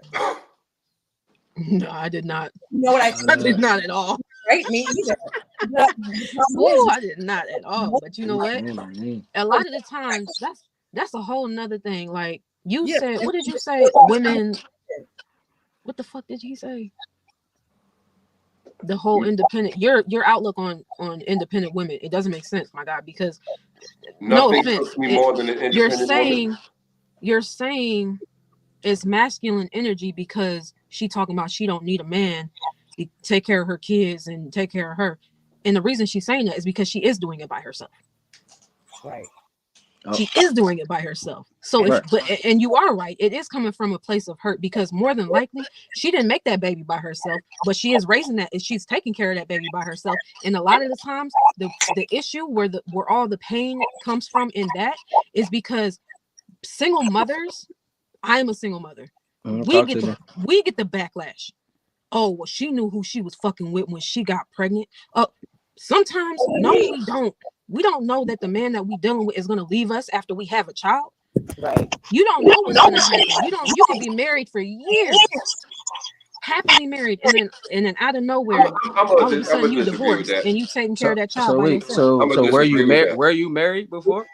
No, I did not.
You know what I
did not at all.
Right? Me either.
I did not at all. But you know what? A lot of the times, that's a whole nother thing. Like you said, what did you say? Women. What the fuck did he say? The whole independent. Your outlook on independent women. It doesn't make sense, my God. Because no offense,
more than an independent
you're saying it's masculine energy because she talking about she don't need a man to take care of her kids and take care of her. And the reason she's saying that is because she is doing it by herself.
Right.
She is doing it by herself. So and you are right. It is coming from a place of hurt because more than likely she didn't make that baby by herself, but she is raising that and she's taking care of that baby by herself. And a lot of the times the issue where all the pain comes from in that is because single mothers, I am a single mother. We get the backlash. Oh, well, she knew who she was fucking with when she got pregnant. Sometimes, no, we don't. We don't know that the man that we dealing with is going to leave us after we have a child.
Right.
You don't know what's going to happen. You could be married for years, happily married, and then out of nowhere, all of a sudden you divorced and you taking care of that child by yourself.
So were you married? Were you married before?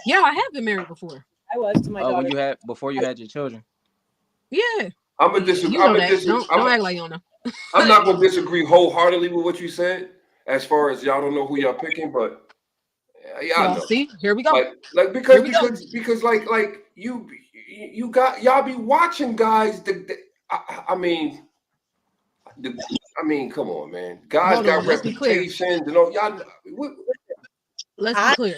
Yeah, I have been married before.
I was to my daughter.
Before you had your children.
Yeah.
I'm gonna disagree.
Don't act like you don't know.
I'm not gonna disagree wholeheartedly with what you said, as far as y'all don't know who y'all picking, but y'all know.
See, here we go.
Because like you got y'all be watching guys. I mean, I mean, come on, man. Guys
Hold
got
on, let's be clear.
reputations and all. Y'all,
Let's be clear.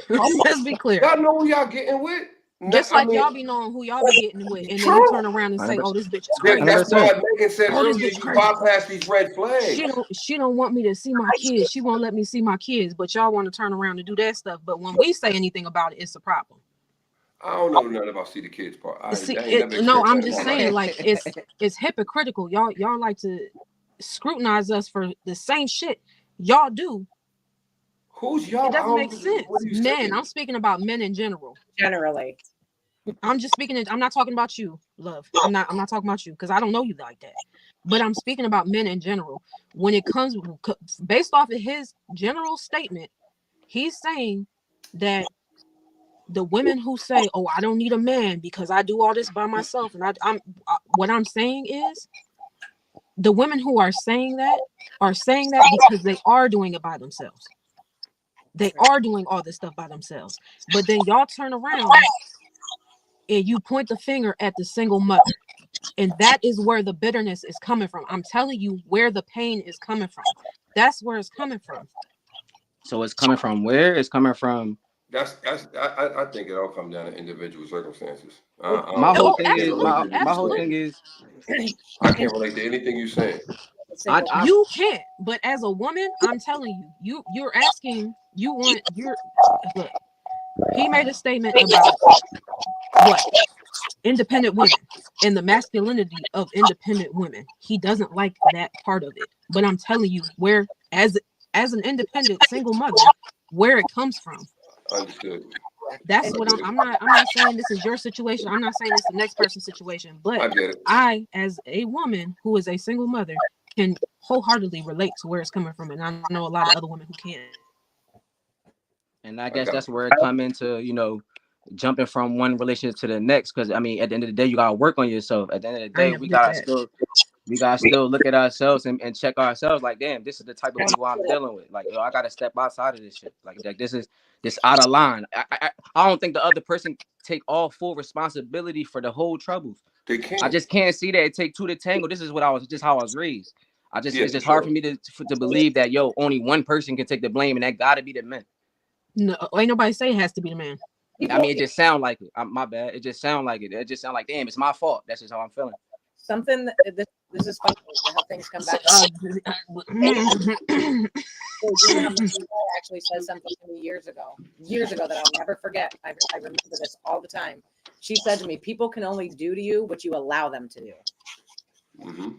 Let's be clear.
y'all know who y'all getting with.
Just
I
like
mean,
y'all be knowing who y'all be getting with, and then
True.
you turn around and say, "Oh, this bitch is crazy."
That's why Megan said
Oh, this
earlier,
bitch
you
crazy.
bypass these red flags.
She don't want me to see my kids. She won't let me see my kids, but y'all want to turn around and do that stuff. But when we say anything about it, it's a problem.
I don't know nothing about see the kids part. I
See,
ain't never
no,
experienced
I'm
that in
just
my
saying,
life.
like it's hypocritical. Y'all like to scrutinize us for the same shit y'all do.
Who's y'all?
It doesn't make sense.
What are you
Men,
saying?
I'm speaking about men in general.
Generally.
I'm just speaking. I'm not talking about you, love. I'm not talking about you because I don't know you like that. But I'm speaking about men in general. When it comes based off of his general statement, he's saying that the women who say, "Oh, I don't need a man because I do all this by myself," and what I'm saying is, the women who are saying that because they are doing it by themselves. They are doing all this stuff by themselves. But then y'all turn around and you point the finger at the single mother. And that is where the bitterness is coming from. I'm telling you where the pain is coming from. That's where it's coming from.
So it's coming from where? It's coming from.
I think it all comes down to individual circumstances.
My whole thing is
I can't relate to anything you're saying.
You can't, but as a woman, I'm telling you, you're asking, look, he made a statement about what? Independent women and the masculinity of independent women. He doesn't like that part of it. But I'm telling you, where as an independent single mother, where it comes from.
Understood.
That's what I'm not saying this is your situation. I'm not saying it's the next person's situation, but I, as a woman who is a single mother, can wholeheartedly relate to where it's coming from. And I know a lot of other women who can.
And I guess that's where it come into, jumping from one relationship to the next. Because I mean, at the end of the day, you gotta work on yourself. At the end of the day, we gotta still look at ourselves and check ourselves. Like, damn, this is the type of people I'm dealing with. Like, I gotta step outside of this shit. Like this is out of line. I don't think the other person take all full responsibility for the whole troubles.
They can't.
I just can't see that it take two to tango. This is how I was raised. It's just hard for me to believe that only one person can take the blame, and that gotta be the man.
No, ain't nobody say it has to be the man.
I mean, it just sound like it. My bad. It just sound like it. It just sound like, damn, it's my fault. That's just how I'm feeling.
Something that this is funny how things come back. Actually said something to me years ago that I'll never forget. I remember this all the time. She said to me, "People can only do to you what you allow them to do."
Mm-hmm.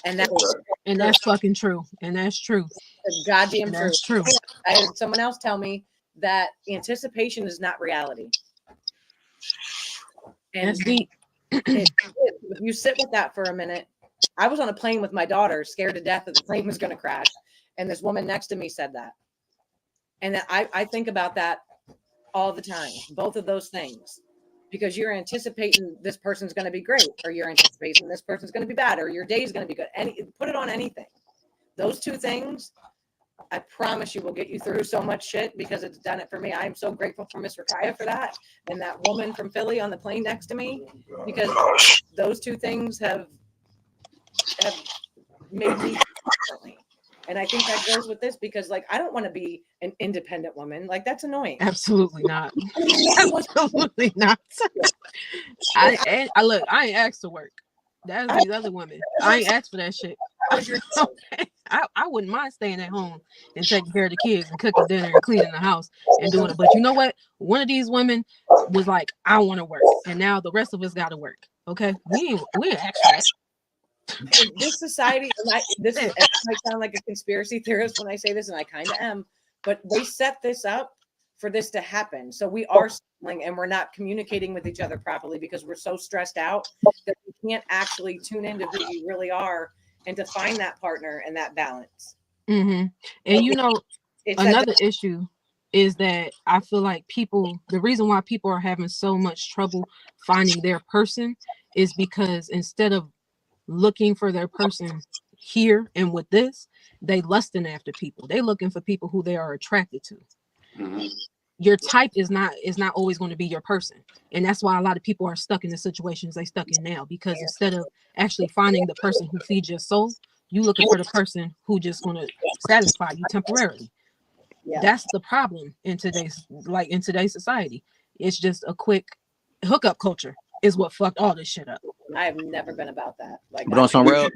And that's fucking true. And that's true.
The goddamn truth.
That's true.
I had someone else tell me that anticipation is not reality. And
that's deep.
If you sit with that for a minute, I was on a plane with my daughter, scared to death that the plane was going to crash. And this woman next to me said that. And I think about that all the time, both of those things, because you're anticipating this person's going to be great, or you're anticipating this person's going to be bad, or your day is going to be good. Put it on anything. Those two things, I promise you, will get you through so much shit, because it's done it for me. I'm so grateful for Miss Rakaya for that, and that woman from Philly on the plane next to me, because those two things have made me differently. And I think that goes with this, because like, I don't want to be an independent woman. Like, that's annoying.
Absolutely not. Absolutely not. I ain't asked to work. That's these other women. I ain't asked for that shit. I wouldn't mind staying at home and taking care of the kids and cooking dinner and cleaning the house and doing it. But you know what? One of these women was like, I want to work. And now the rest of us got to work. Okay? We ain't asked for that.
This society, this might sound like a conspiracy theorist when I say this, and I kind of am, but they set this up for this to happen. So we are struggling, and we're not communicating with each other properly because we're so stressed out that we can't actually tune into who we really are and to find that partner and that balance.
Mm-hmm. And another issue is that I feel like the reason why people are having so much trouble finding their person is because instead of looking for their person here and with this, they lusting after people. They looking for people who they are attracted to.
Mm-hmm.
Your type is not always going to be your person, and that's why a lot of people are stuck in the situations they stuck in now, because instead of actually finding the person who feeds your soul, You looking for the person who just gonna satisfy you temporarily.
Yeah.
That's the problem in today's society. It's just a quick hookup culture is what fucked all this shit up.
I have never been about that. Like,
But on some real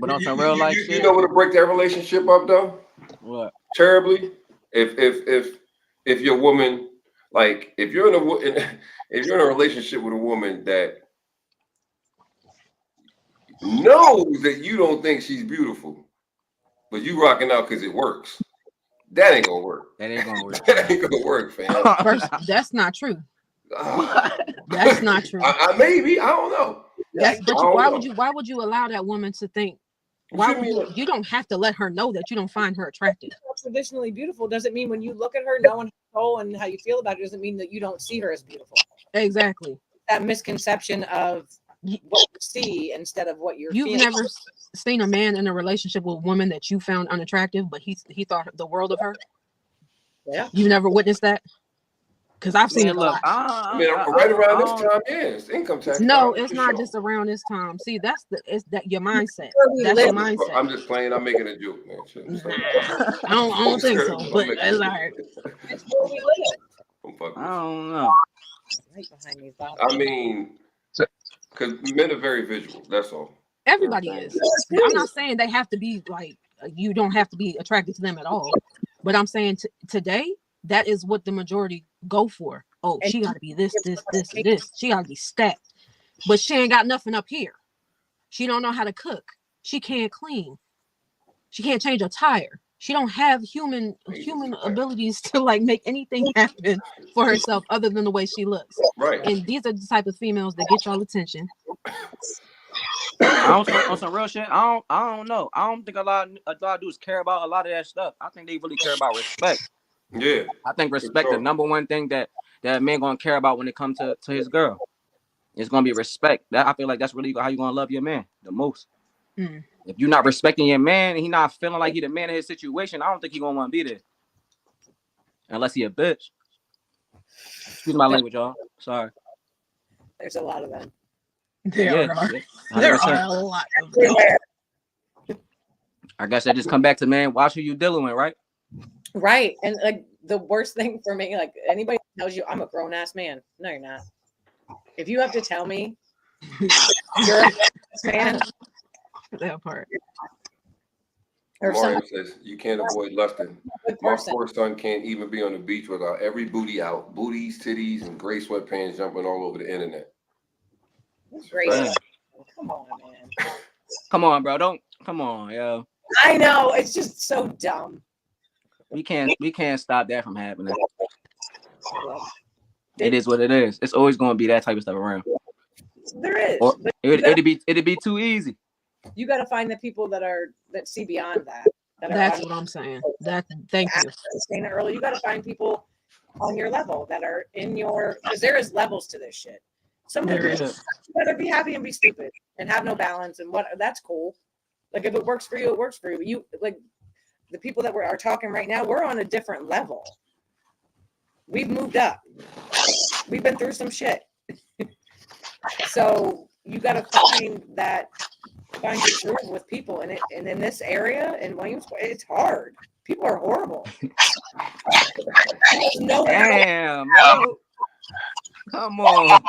life
You
shit.
know what'll break that relationship up though?
What?
Terribly. If your woman, like, if you're in a relationship with a woman that knows that you don't think she's beautiful, but you rocking out because it works. That ain't gonna work.
That ain't gonna work.
That ain't gonna work, fam.
First, that's not true. That's not true.
Maybe, I don't know.
Why would you allow that woman to think? Why would you don't have to let her know that you don't find her attractive.
Traditionally beautiful doesn't mean when you look at her, knowing her soul and how you feel about it doesn't mean that you don't see her as beautiful.
Exactly.
That misconception of what you see instead of what you're
You've
feeling.
never seen a man in a relationship with a woman that you found unattractive, but he thought the world of her.
Yeah.
You never witnessed that? Because I've seen it a lot.
Right around this time, it's income tax.
No,
time,
it's
for
not
sure.
just around this time. See, that's your mindset.
we
That's
live.
your mindset.
I'm just playing. I'm making a joke, man.
I don't think so, but it's all right.
It's where we live.
I don't know.
Right behind these bottles.
I mean, because men are very visual. That's all.
Everybody is. I'm not saying they have to be like, you don't have to be attracted to them at all. But I'm saying today, that is what the majority go for. Oh, she got to be this, and this. She got to be stacked. But she ain't got nothing up here. She don't know how to cook. She can't clean. She can't change a tire. She don't have human abilities to like make anything happen for herself other than the way she looks.
Right.
And these are the type of females that get y'all attention.
On some real shit, I don't know. I don't think a lot of dudes care about a lot of that stuff. I think they really care about respect.
Yeah.
I think respect the number one thing that man gonna care about when it comes to his girl. It's gonna be respect. That I feel like that's really how you gonna love your man the most.
Mm.
If you're not respecting your man and he not feeling like he the man in his situation, I don't think he gonna want to be there. Unless he a bitch. Excuse my language, y'all. Sorry.
There's a lot of them.
There are
100%.
a lot of them.
I guess I just come back to, man, watch who you dealing with, right?
Right. And like the worst thing for me, like anybody tells you I'm a grown ass man. No, you're not. If you have to tell me you're a man,
That part.
or
Mario
some
says you can't avoid lusting.
good
My
person.
poor son can't even be on the beach without every booty out, booties, titties, and gray sweatpants jumping all over the internet.
Great.
Damn.
Come on, man.
Come on, bro. Come on, yo.
I know it's just so dumb.
We can't stop that from happening. It is what it is. It's always gonna be that type of stuff around.
There is.
Or
But
it'd be too easy.
you got to find the people that see beyond that.
That's what I'm saying. Thank you.
Saying it earlier, you got to find people on your level that are in your, because there is levels to this shit. Some of
There
you
is.
better be happy and be stupid and have no balance and that's cool. Like if it works for you, it works for you. You like the people that are talking right now, we're on a different level. We've moved up. We've been through some shit. So you got to find your groove with people, and in this area in Williamsport, it's hard. People are horrible. No,
Damn, yo. Come on.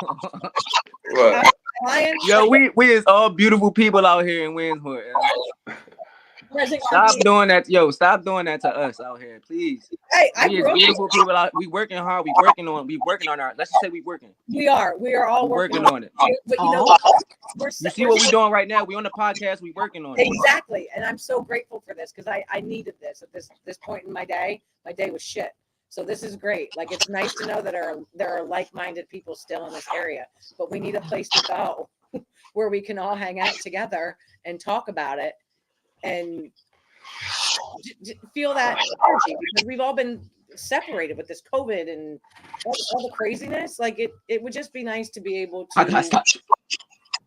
What?
Yo, we is all beautiful people out here in Williamsport. Stop doing that. Yo, stop doing that to us out here, please.
Hey,
We is beautiful people out. We working hard. We working on our. Let's just say we working.
We are all
working on it.
But you know,
You see what we doing right now? We on the podcast. We working on it.
Exactly, and I'm so grateful for this because I needed this at this point in my day. My day was shit. So this is great. Like it's nice to know that there are like-minded people still in this area, but we need a place to go where we can all hang out together and talk about it and feel that energy because we've all been separated with this COVID and all the craziness. Like it would just be nice to be able to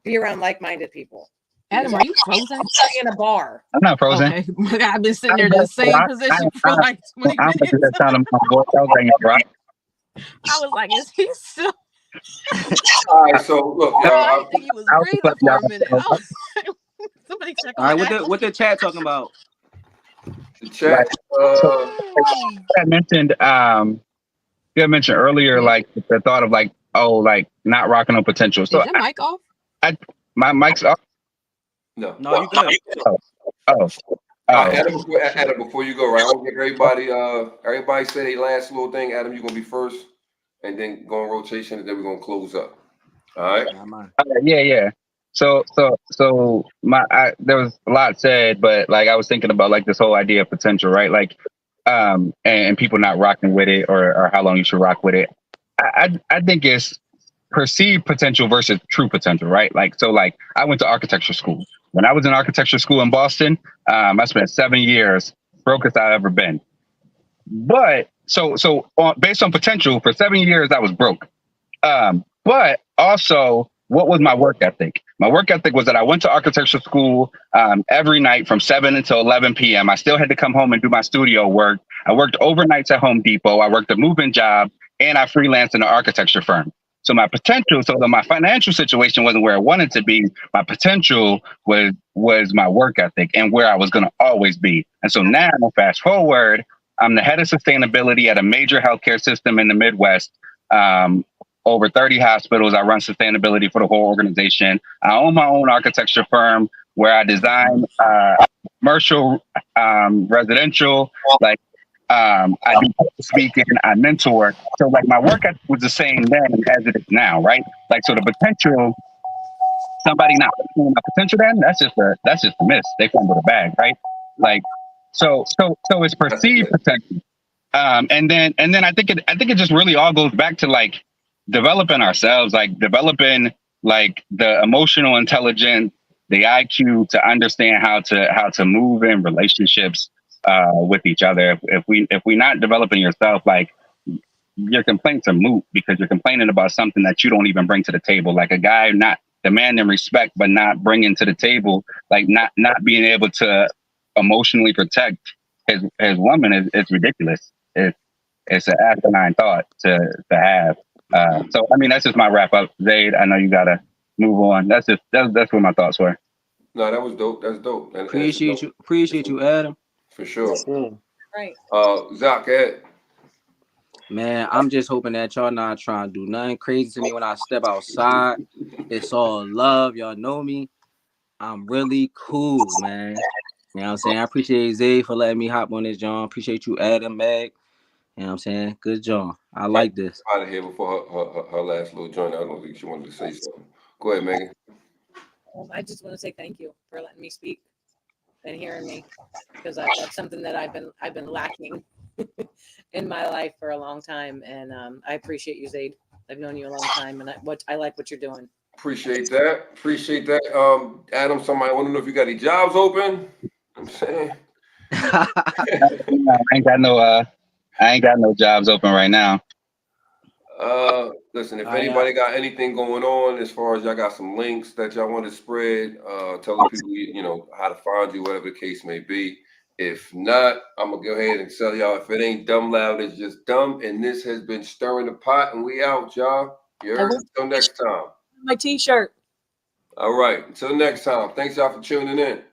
be around like-minded people.
Adam, are you frozen?
I'm in a bar.
I'm not frozen.
Okay. I've been sitting there in the same position for like 20
I'm
minutes.
just trying to right?
I was like, is he still?
All right, so look,
I
y'all.
didn't think he was breathing for a minute. I was like, Somebody check
All
on
right,
that.
what the chat talking about?
The chat.
I mentioned you had mentioned earlier like the thought of like, oh, like not rocking on potential. So
Is your mic off?
my mic's off.
No.
No, you good.
Oh.
Adam, before you go, right? I want to give everybody, everybody say their last little thing. Adam, you're gonna be first, and then go in rotation, and then we're gonna close up. All right.
Yeah. So there was a lot said, but like I was thinking about like this whole idea of potential, right? Like, and people not rocking with it, or how long you should rock with it. I think it's perceived potential versus true potential, right? Like, so like I went to architecture school. When I was in architecture school in Boston, I spent 7 years, brokest I've ever been. But based on potential, for 7 years I was broke. But also, what was my work ethic? My work ethic was that I went to architecture school every night from 7 until 11 p.m. I still had to come home and do my studio work. I worked overnights at Home Depot. I worked a move-in job, and I freelanced in an architecture firm. So my potential, so that my financial situation wasn't where I wanted to be, my potential was my work ethic and where I was going to always be. And so now, fast forward, I'm the head of sustainability at a major healthcare system in the Midwest. Over 30 hospitals. I run sustainability for the whole organization. I own my own architecture firm where I design commercial, residential, like I do speaking, I mentor. So like my work ethic was the same then as it is now, right? Like, so the potential, somebody not pursuing my potential then, that's just a miss. They come with a bag, right? Like, so it's perceived potential. And then I think it just really all goes back to like developing ourselves, like developing like the emotional intelligence, the IQ to understand how to move in relationships with each other. If we're not developing yourself, like your complaints are moot because you're complaining about something that you don't even bring to the table. Like a guy not demanding respect but not bringing to the table, like not being able to emotionally protect his woman is ridiculous. It's an asinine thought to have. So I mean that's just my wrap up. Zaid, I know you gotta move on. That's what my thoughts were.
No, that was dope. That's dope. And
Appreciate you, Adam.
For sure.
Right.
Zach, Ed.
Man, I'm just hoping that y'all not trying to do nothing crazy to me when I step outside. It's all love. Y'all know me. I'm really cool, man. You know what I'm saying? I appreciate Zay for letting me hop on this, John. Appreciate you, Adam, Meg. You know what I'm saying? Good job. I like this.
Out of here before her last little joint. I don't think she wanted to say something. Go ahead, Megan.
I just want to say thank you for letting me speak and hearing me, because that's something that I've been lacking in my life for a long time, and I appreciate you, Zaid. I've known you a long time, and I like what you're doing.
Appreciate that. Adam, somebody want to know if you got any jobs open. I'm saying.
I ain't got no jobs open right now.
Listen, if anybody got anything going on as far as y'all got some links that y'all want to spread, tell the people, how to find you, whatever the case may be. If not, I'm gonna go ahead and tell y'all, if it ain't dumb loud, it's just dumb. And this has been Stirring the Pot, and we out, y'all. You heard? Until next time.
My t-shirt.
All right. Until next time. Thanks y'all for tuning in.